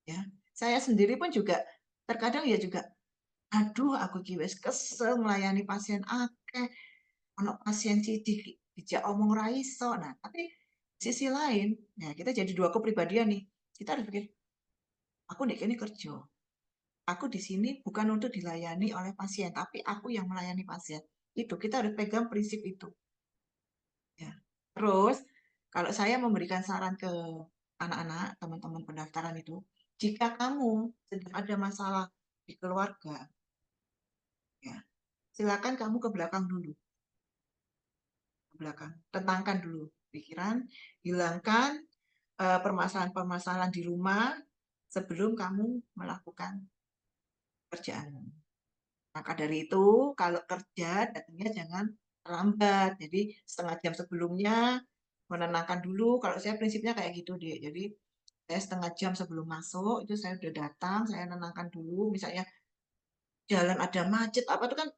Ya, saya sendiri pun juga terkadang ya juga, aduh aku kiwes kesel melayani pasien akeh, ono pasien sidik dijak omong ra iso. Nah, tapi sisi lain, ya kita jadi dua kepribadian nih. Kita harus pikir, aku nih ini kerja. Aku di sini bukan untuk dilayani oleh pasien, tapi aku yang melayani pasien. Itu kita harus pegang prinsip itu. Ya. Terus, kalau saya memberikan saran ke anak-anak, teman-teman pendaftaran itu, jika kamu sedang ada masalah di keluarga, ya, silakan kamu ke belakang dulu. Ke belakang. Tentangkan dulu pikiran, hilangkan permasalahan-permasalahan di rumah sebelum kamu melakukan kerjaan. Maka dari itu, kalau kerja datangnya jangan terlambat. Jadi setengah jam sebelumnya menenangkan dulu. Kalau saya prinsipnya kayak gitu deh. Jadi saya setengah jam sebelum masuk itu saya udah datang, saya menenangkan dulu. Misalnya jalan ada macet apa itu kan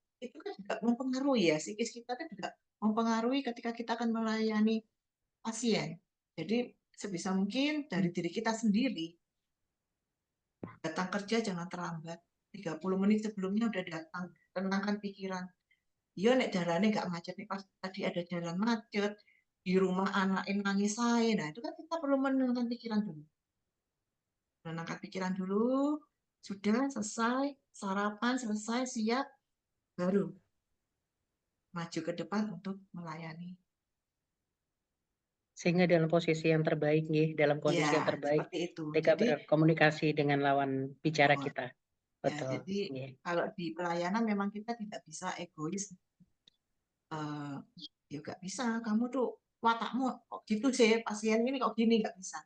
juga mempengaruhi ya psikis kita itu juga mempengaruhi ketika kita akan melayani pasien. Jadi sebisa mungkin dari diri kita sendiri datang kerja jangan terlambat. 30 menit sebelumnya udah datang, tenangkan pikiran. Iya nek jalannya nggak macet nih pas tadi ada jalan macet di rumah anak yang nangis saya. Nah itu kan kita perlu menenangkan pikiran dulu. Menenangkan pikiran dulu, sudah selesai, sarapan selesai, siap, baru maju ke depan untuk melayani. Sehingga dalam posisi yang terbaik, dalam kondisi yang Ya, terbaik, seperti itu. ketika Jadi berkomunikasi dengan lawan bicara kita. Ya, betul. jadi Nggih. kalau di pelayanan memang kita tidak bisa egois. Ya nggak bisa, kamu tuh watakmu kok gitu sih, pasien ini kok gini, nggak bisa.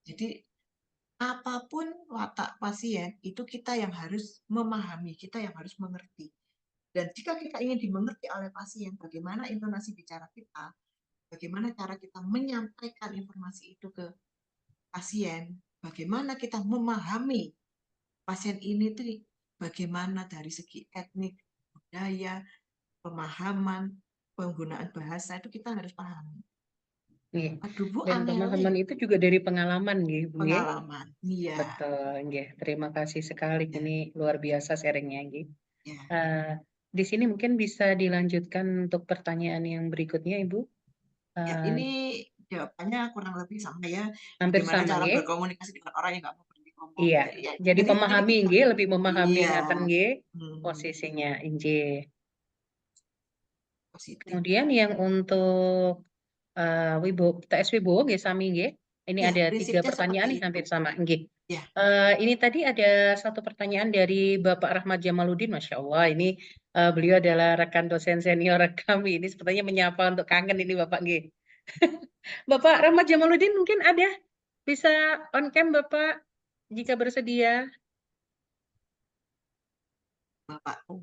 Jadi apapun watak pasien itu kita yang harus memahami, kita yang harus mengerti. Dan jika kita ingin dimengerti oleh pasien, bagaimana intonasi bicara kita, bagaimana cara kita menyampaikan informasi itu ke pasien, bagaimana kita memahami pasien ini tuh bagaimana dari segi etnik, budaya, pemahaman, penggunaan bahasa itu kita harus pahami. Nggih. Aduh Bu, Dan pemahaman angele itu juga dari pengalaman nggih, Bu, nggih. pengalaman. Iya, Betul, nggih. Terima kasih sekali, ya, ini luar biasa sharingnya nggih. ya. Di sini mungkin bisa dilanjutkan untuk pertanyaan yang berikutnya, Ibu. Ya, Eh, ini jawabannya kurang lebih sama ya. hampir Bagaimana sama cara nggih. berkomunikasi dengan orang yang nggak mau berhenti ngomong. Iya. Ya, Jadi dari pemahami kita. nggih, lebih memahami Iya, ngaten nggih hmm, posisinya nggih. positif. Kemudian yang untuk TS Wibowo nggih sami nggih. Ini Ya, ada 3 prinsipnya pertanyaan seperti nih itu. hampir sama nggih. Ya, Ini tadi ada 1 pertanyaan dari Bapak Rahmat Jamaluddin, Masya Allah. Ini beliau adalah rekan dosen senior kami. Ini sepertinya menyapa untuk kangen ini Bapak nggih. Bapak Rahmat Jamaluddin mungkin ada bisa on cam Bapak jika bersedia. Bapakku.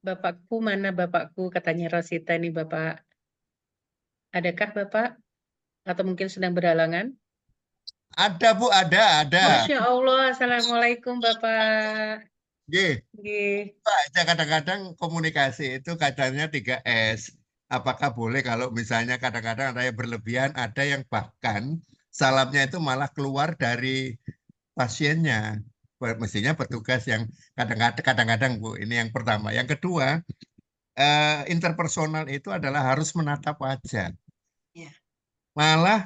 Bapakku mana Bapakku katanya Rosita nih Bapak. Adakah Bapak atau mungkin sedang berhalangan? Ada Bu, ada. Masya Allah, Assalamualaikum Bapak. Nggih, Nggih. Pak, aja kadang-kadang komunikasi itu kadarnya 3S. Apakah boleh kalau misalnya kadang-kadang ada yang berlebihan, ada yang bahkan salamnya itu malah keluar dari pasiennya. Mestinya petugas yang kadang-kadang Bu, ini yang pertama. Yang kedua, interpersonal itu adalah harus menatap wajah. Ya, Malah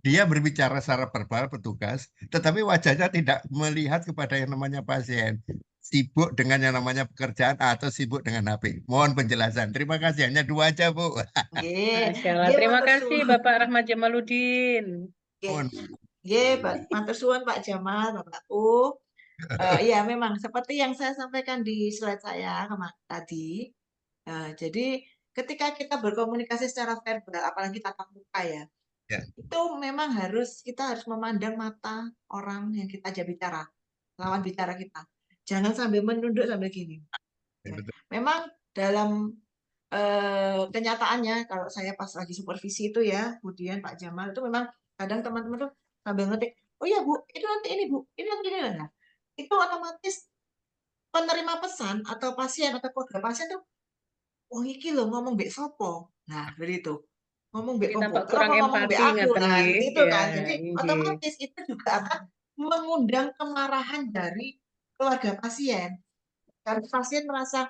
dia berbicara secara verbal petugas, tetapi wajahnya tidak melihat kepada yang namanya pasien. Sibuk dengan yang namanya pekerjaan atau sibuk dengan HP. Mohon penjelasan. Terima kasih. Hanya 2 aja, Bu. nggih. Masya Allah. Nggih, Terima matur kasih suwun. Bapak Rahmat Jamaluddin. Nggih. Mohon. Nggih, matur suwun Pak Jamal, Bapakku. Iya, memang seperti yang saya sampaikan di slide saya tadi. Jadi ketika kita berkomunikasi secara verbal, apalagi tatap muka ya, Ya, itu memang kita harus memandang mata orang yang kita ajak bicara, lawan bicara kita. Jangan sambil menunduk sambil gini. Ya. betul. Memang dalam kenyataannya kalau saya pas lagi supervisi itu ya, kemudian Pak Jamal itu memang kadang teman-teman tuh sambil ngetik, oh iya Bu, itu nanti ini Bu, ini nanti ini. Nah, itu otomatis penerima pesan atau pasien atau keluarga pasien tuh, oh iki loh ngomong mbek sopo. Nah, seperti itu. Ngomong mbek Jadi tampak komputer kurang apa ngomong mbek empati aku. ngaten Nah, nggih. seperti itu Ya, kan. Jadi nggih. otomatis itu juga akan mengundang kemarahan dari keluarga pasien. Karena pasien merasa,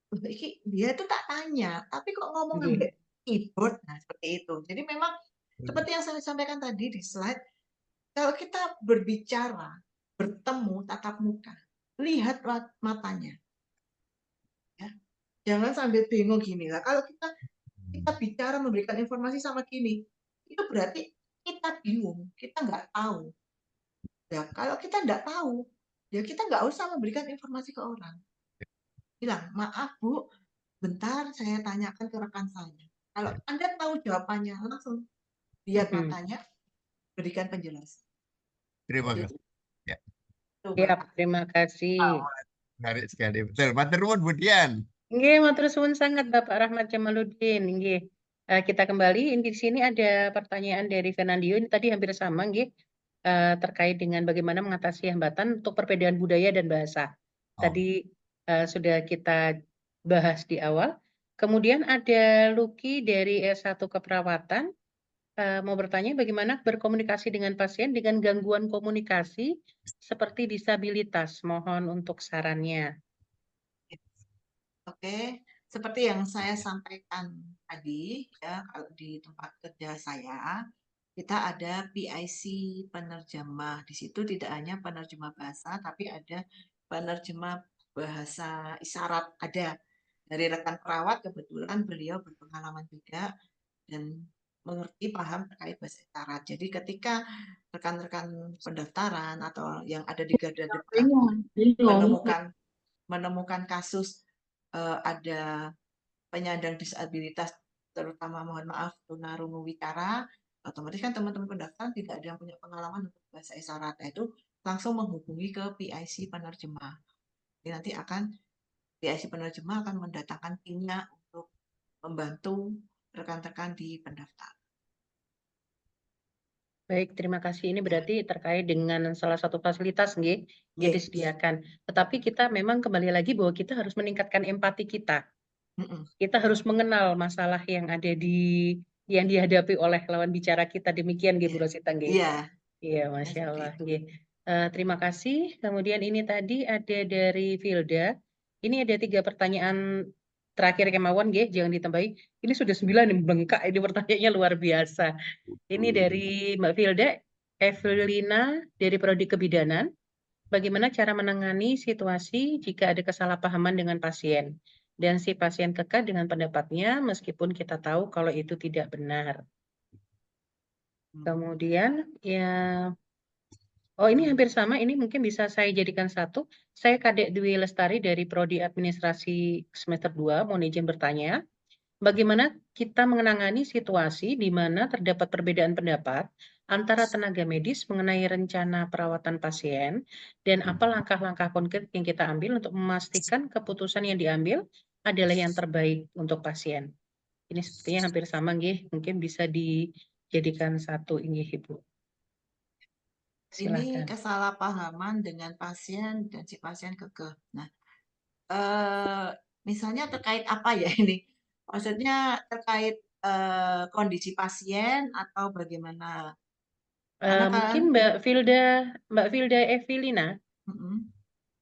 "Loh, iki dia tuh tak tanya, tapi kok ngomong Nggih. ambek keyboard." Nah, seperti itu. Jadi memang seperti yang saya sampaikan tadi di slide, kalau kita berbicara, bertemu tatap muka, lihat matanya. Ya. Jangan sambil bingung gini lah. Kalau kita bicara memberikan informasi sama gini, itu berarti kita bingung, kita nggak tahu. Ya, kalau kita nggak tahu, ya kita nggak usah memberikan informasi ke orang. Bilang, maaf Bu, bentar saya tanyakan ke rekan saya. Kalau Anda tahu jawabannya, langsung lihat Mhm. matanya, berikan penjelasan. Terima Jadi, kasih. Ya, itu, Siap, Bapak. terima kasih. menarik sekali. Betul. Matur nuwun, Bu Dian. Nggih, matur suwun sangat Bapak Rahmat Jamaluddin. Nggih. Kita kembali, ini di sini ada pertanyaan dari Fernandio, ini tadi hampir sama nggih, terkait dengan bagaimana mengatasi hambatan untuk perbedaan budaya dan bahasa. Oh, Tadi sudah kita bahas di awal. Kemudian ada Lucky dari S1 Keperawatan, mau bertanya bagaimana berkomunikasi dengan pasien dengan gangguan komunikasi seperti disabilitas. Mohon untuk sarannya. Oke, seperti yang saya sampaikan tadi, ya, kalau di tempat kerja saya, kita ada PIC penerjemah. Di situ tidak hanya penerjemah bahasa, tapi ada penerjemah bahasa isyarat. Ada dari rekan perawat, kebetulan beliau berpengalaman juga, dan mengerti, paham terkait bahasa isyarat. Jadi ketika rekan-rekan pendaftaran atau yang ada di garda depan menemukan kasus ada penyandang disabilitas, terutama mohon maaf tunarungu wicara, otomatis kan teman-teman pendaftaran tidak ada yang punya pengalaman untuk bahasa isyarat, itu langsung menghubungi ke PIC penerjemah. Jadi nanti PIC penerjemah akan mendatangkan timnya untuk membantu rekan-rekan di pendaftaran. Baik, terima kasih. Ini berarti terkait dengan salah satu fasilitas yang Yes. disediakan. Tetapi kita memang kembali lagi bahwa kita harus meningkatkan empati kita. Kita harus mengenal masalah yang ada yang dihadapi oleh lawan bicara kita. Demikian, Bu Rosita. Iya. Iya, Masya Allah. Terima kasih. Kemudian ini tadi ada dari Vilda. Ini ada 3 pertanyaan terakhir kemauan, jangan ditambahi. Ini sudah 9 yang bengkak. Ini pertanyaannya luar biasa. Ini dari Mbak Vilda, Evelina dari Prodi Kebidanan. Bagaimana cara menangani situasi jika ada kesalahpahaman dengan pasien dan si pasien kekeh dengan pendapatnya meskipun kita tahu kalau itu tidak benar. Kemudian ini hampir sama, ini mungkin bisa saya jadikan satu. Saya Kadek Dwi Lestari dari Prodi Administrasi semester 2, mohon izin bertanya. Bagaimana kita menangani situasi di mana terdapat perbedaan pendapat antara tenaga medis mengenai rencana perawatan pasien dan apa langkah-langkah konkret yang kita ambil untuk memastikan keputusan yang diambil adalah yang terbaik untuk pasien. Ini sepertinya hampir sama, mungkin bisa dijadikan satu, Ibu. Ini Silakan. kesalahpahaman dengan pasien dan si pasien kekeh. Nah, misalnya terkait apa ya ini? Maksudnya terkait kondisi pasien atau bagaimana? Mungkin Mbak Vilda Evelina,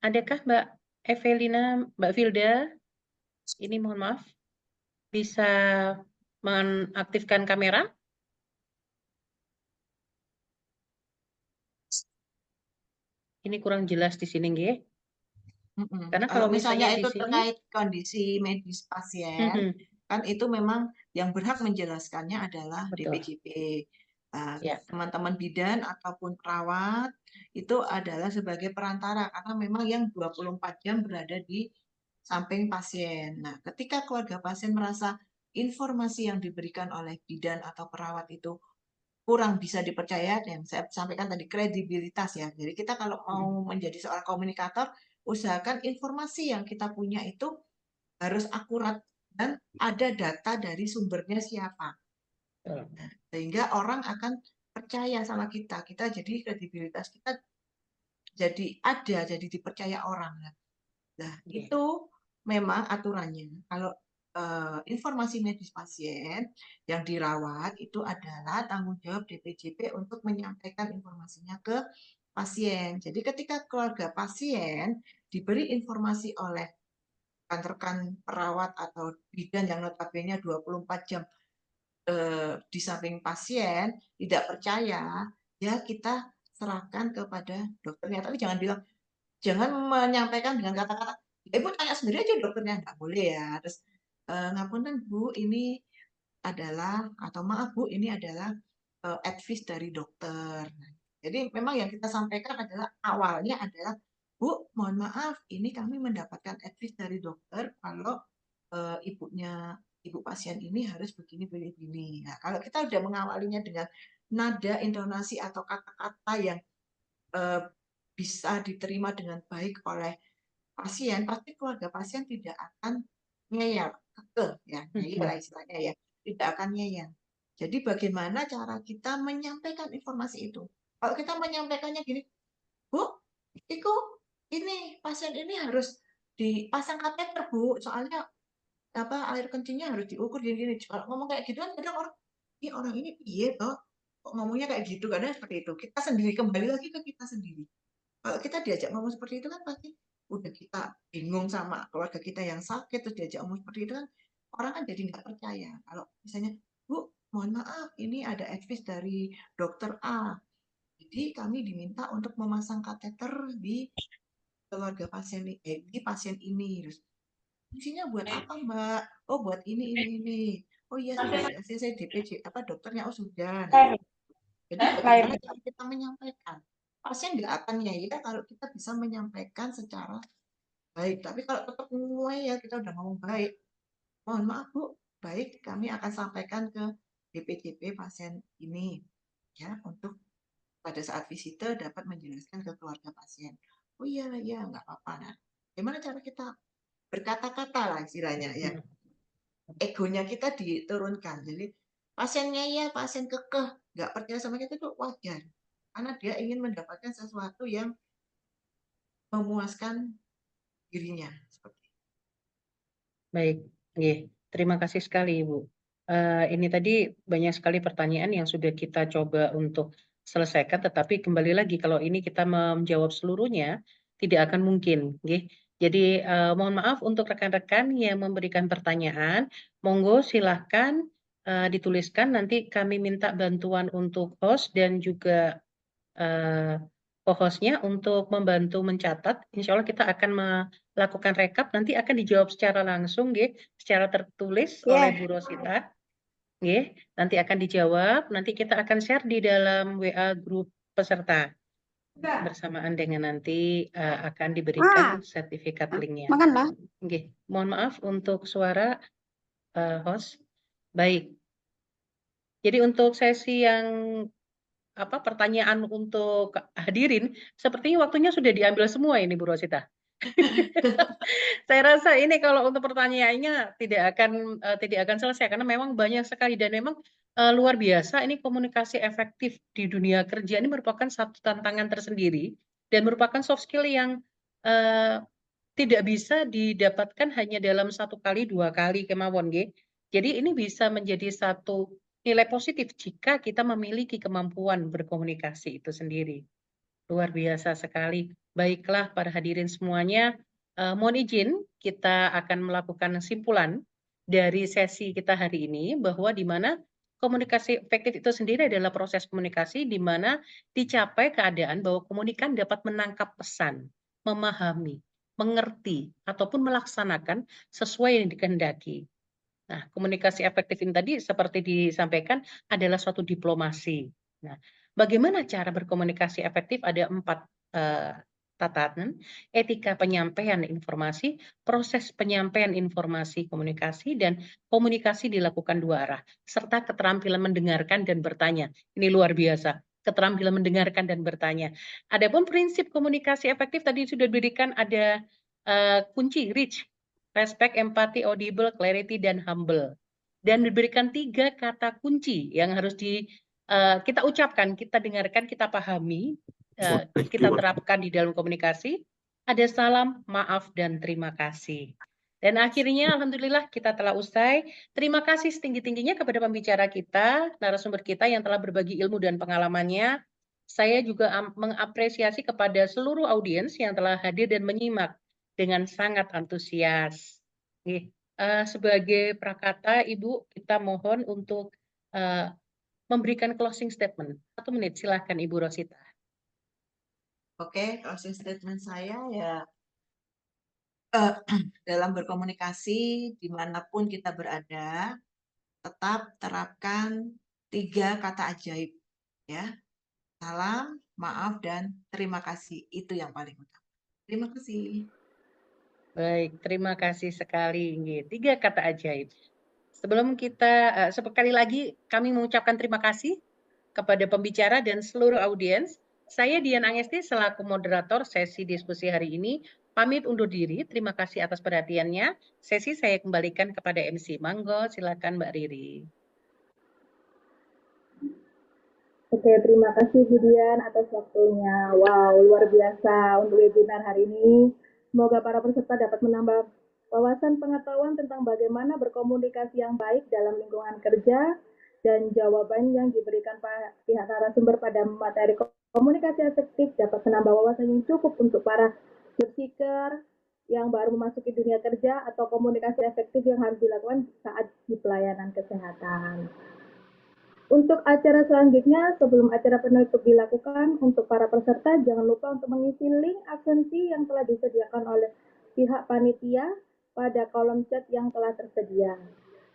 adakah Mbak Vilda, ini mohon maaf, bisa mengaktifkan kamera? Ini kurang jelas di sini, Karena kalau misalnya misalnya itu di sini, terkait kondisi medis pasien, kan itu memang yang berhak menjelaskannya adalah betul. DPJP. Ya. Teman-teman bidan ataupun perawat itu adalah sebagai perantara karena memang yang 24 jam berada di samping pasien. Nah, ketika keluarga pasien merasa informasi yang diberikan oleh bidan atau perawat itu kurang bisa dipercaya, yang saya sampaikan tadi kredibilitas ya. Jadi kita kalau mau menjadi seorang komunikator, usahakan informasi yang kita punya itu harus akurat dan ada data dari sumbernya siapa. Nah, sehingga orang akan percaya sama kita. Jadi kredibilitas kita jadi dipercaya orang. Nah, itu memang aturannya. Kalau informasi medis pasien yang dirawat itu adalah tanggung jawab DPJP untuk menyampaikan informasinya ke pasien. Jadi ketika keluarga pasien diberi informasi oleh rekan-rekan perawat atau bidan yang notabene 24 jam di samping pasien tidak percaya, ya kita serahkan kepada dokternya. Tapi jangan menyampaikan dengan kata-kata, Ibu tanya sendiri aja dokternya, nggak boleh ya. Terus ngapunten Bu, ini adalah, atau maaf Bu, ini adalah advice dari dokter. Jadi memang yang kita sampaikan adalah awalnya adalah, Bu, mohon maaf, ini kami mendapatkan advice dari dokter kalau ibu pasien ini harus begini. Nah, kalau kita udah mengawalinya dengan nada, intonasi atau kata-kata yang bisa diterima dengan baik oleh pasien, pasti keluarga pasien tidak akan ngeyel, ngeyel istilahnya ya, tidak akan ngeyel. Jadi bagaimana cara kita menyampaikan informasi itu? Kalau kita menyampaikannya gini, Bu, ini pasien ini harus dipasang kateter Bu, soalnya air kencingnya harus diukur gini-gini. Kalau ngomong kayak gitu kan kadang orang ini piye toh? Kok ngomongnya kayak gitu? Kadang seperti itu. Kita sendiri kembali lagi ke kita sendiri. Kalau kita diajak ngomong seperti itu kan pasti udah kita bingung sama keluarga kita yang sakit terus diajak ngomong seperti itu kan orang kan jadi nggak percaya. Kalau misalnya, Bu, mohon maaf ini ada advice dari dokter A. Jadi kami diminta untuk memasang kateter di keluarga pasien di pasien ini. Terus fungsinya buat apa Mbak? Oh buat ini. oh iya sudah dikasih saya DPJ apa dokternya, oh sudah. Nah, jadi bagaimana cara kita menyampaikan? Pasien nggak akan ngeyel kalau kita bisa menyampaikan secara baik. Tapi kalau tetap ngeyel, kita udah ngomong baik, mohon maaf Bu, baik kami akan sampaikan ke DPJP pasien ini ya untuk pada saat visite dapat menjelaskan ke keluarga pasien. Oh iya nggak apa-apa. Nah, gimana cara kita berkata-kata lah istilahnya ya. Egonya kita diturunkan. Jadi pasiennya ya pasien kekeh nggak percaya sama kita itu wajar karena dia ingin mendapatkan sesuatu yang memuaskan dirinya. Seperti itu. Baik, nggih. Terima kasih sekali Ibu. Ini tadi banyak sekali pertanyaan yang sudah kita coba untuk selesaikan, tetapi kembali lagi kalau ini kita menjawab seluruhnya tidak akan mungkin, nggih. Jadi mohon maaf untuk rekan-rekan yang memberikan pertanyaan, monggo silahkan dituliskan, nanti kami minta bantuan untuk host dan juga co-hostnya untuk membantu mencatat. Insya Allah kita akan melakukan rekap, nanti akan dijawab secara langsung, secara tertulis oleh Bu Rosita. Nanti akan dijawab, nanti kita akan share di dalam WA grup peserta. Bersamaan dengan nanti akan diberikan sertifikat linknya. Mohon maaf untuk suara host. Baik. Jadi untuk sesi yang pertanyaan untuk hadirin, sepertinya waktunya sudah diambil semua ini Bu Rosita. Saya rasa ini kalau untuk pertanyaannya tidak akan selesai karena memang banyak sekali dan memang luar biasa ini komunikasi efektif di dunia kerja ini merupakan satu tantangan tersendiri dan merupakan soft skill yang tidak bisa didapatkan hanya dalam 1 kali 2 kali kemawon nggih. Jadi ini bisa menjadi satu nilai positif jika kita memiliki kemampuan berkomunikasi itu sendiri. Luar biasa sekali. Baiklah para hadirin semuanya, mohon izin kita akan melakukan simpulan dari sesi kita hari ini bahwa di mana komunikasi efektif itu sendiri adalah proses komunikasi di mana dicapai keadaan bahwa komunikan dapat menangkap pesan, memahami, mengerti, ataupun melaksanakan sesuai yang dikehendaki. Nah, komunikasi efektif ini tadi seperti disampaikan adalah suatu diplomasi. Nah, bagaimana cara berkomunikasi efektif? Ada 4 tatanan: etika penyampaian informasi, proses penyampaian informasi komunikasi, dan komunikasi dilakukan 2 arah, serta keterampilan mendengarkan dan bertanya. Ini luar biasa, keterampilan mendengarkan dan bertanya. Adapun prinsip komunikasi efektif tadi sudah diberikan ada kunci reach, respect, empathy, audible, clarity, dan humble. Dan diberikan 3 kata kunci yang harus kita ucapkan, kita dengarkan, kita pahami, kita terapkan di dalam komunikasi. Ada salam, maaf, dan terima kasih. Dan akhirnya alhamdulillah kita telah usai. Terima kasih setinggi-tingginya kepada pembicara kita, narasumber kita yang telah berbagi ilmu dan pengalamannya. Saya juga mengapresiasi kepada seluruh audiens yang telah hadir dan menyimak dengan sangat antusias. Sebagai prakata, Ibu, kita mohon untuk memberikan closing statement. 1 menit, silahkan Ibu Rosita. Oke, closing statement saya ya dalam berkomunikasi dimanapun kita berada, tetap terapkan 3 kata ajaib ya. Salam, maaf, dan terima kasih. Itu yang paling utama. Terima kasih. Baik, terima kasih sekali. 3 kata ajaib. Sebelum kita, sekali lagi kami mengucapkan terima kasih kepada pembicara dan seluruh audiens. Saya Dian Angesti selaku moderator sesi diskusi hari ini pamit undur diri. Terima kasih atas perhatiannya. Sesi saya kembalikan kepada MC. Manggo, silakan Mbak Riri. Oke, terima kasih Bu Dian atas waktunya. Wow, luar biasa untuk webinar hari ini. Semoga para peserta dapat menambah wawasan pengetahuan tentang bagaimana berkomunikasi yang baik dalam lingkungan kerja dan jawaban yang diberikan pihak narasumber pada materi komunikasi efektif dapat menambah wawasan yang cukup untuk para job seeker yang baru memasuki dunia kerja atau komunikasi efektif yang harus dilakukan saat di pelayanan kesehatan. Untuk acara selanjutnya, sebelum acara penutup dilakukan, untuk para peserta jangan lupa untuk mengisi link absensi yang telah disediakan oleh pihak panitia pada kolom chat yang telah tersedia.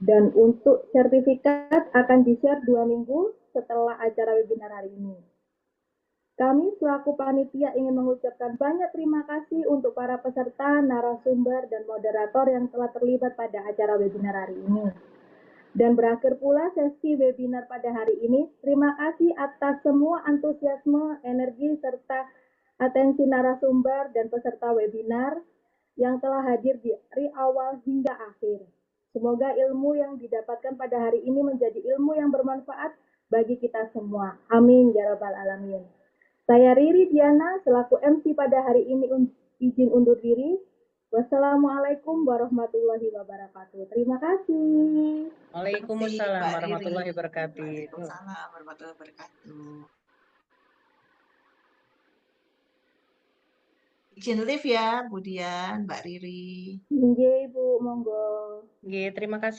Dan untuk sertifikat akan di-share 2 minggu setelah acara webinar hari ini. Kami selaku panitia ingin mengucapkan banyak terima kasih untuk para peserta, narasumber, dan moderator yang telah terlibat pada acara webinar hari ini. Dan berakhir pula sesi webinar pada hari ini. Terima kasih atas semua antusiasme, energi, serta atensi narasumber dan peserta webinar yang telah hadir dari awal hingga akhir. Semoga ilmu yang didapatkan pada hari ini menjadi ilmu yang bermanfaat bagi kita semua. Amin ya rabbal alamin. Saya Riri Diana selaku MC pada hari ini izin undur diri. Wassalamualaikum warahmatullahi wabarakatuh. Terima kasih. Waalaikumsalam Mbak warahmatullahi Riri. wabarakatuh. Waalaikumsalam warahmatullahi wabarakatuh. Izin live ya, Bu Dian, Mbak Riri. Nggih, Bu, monggo. Nggih, terima kasih.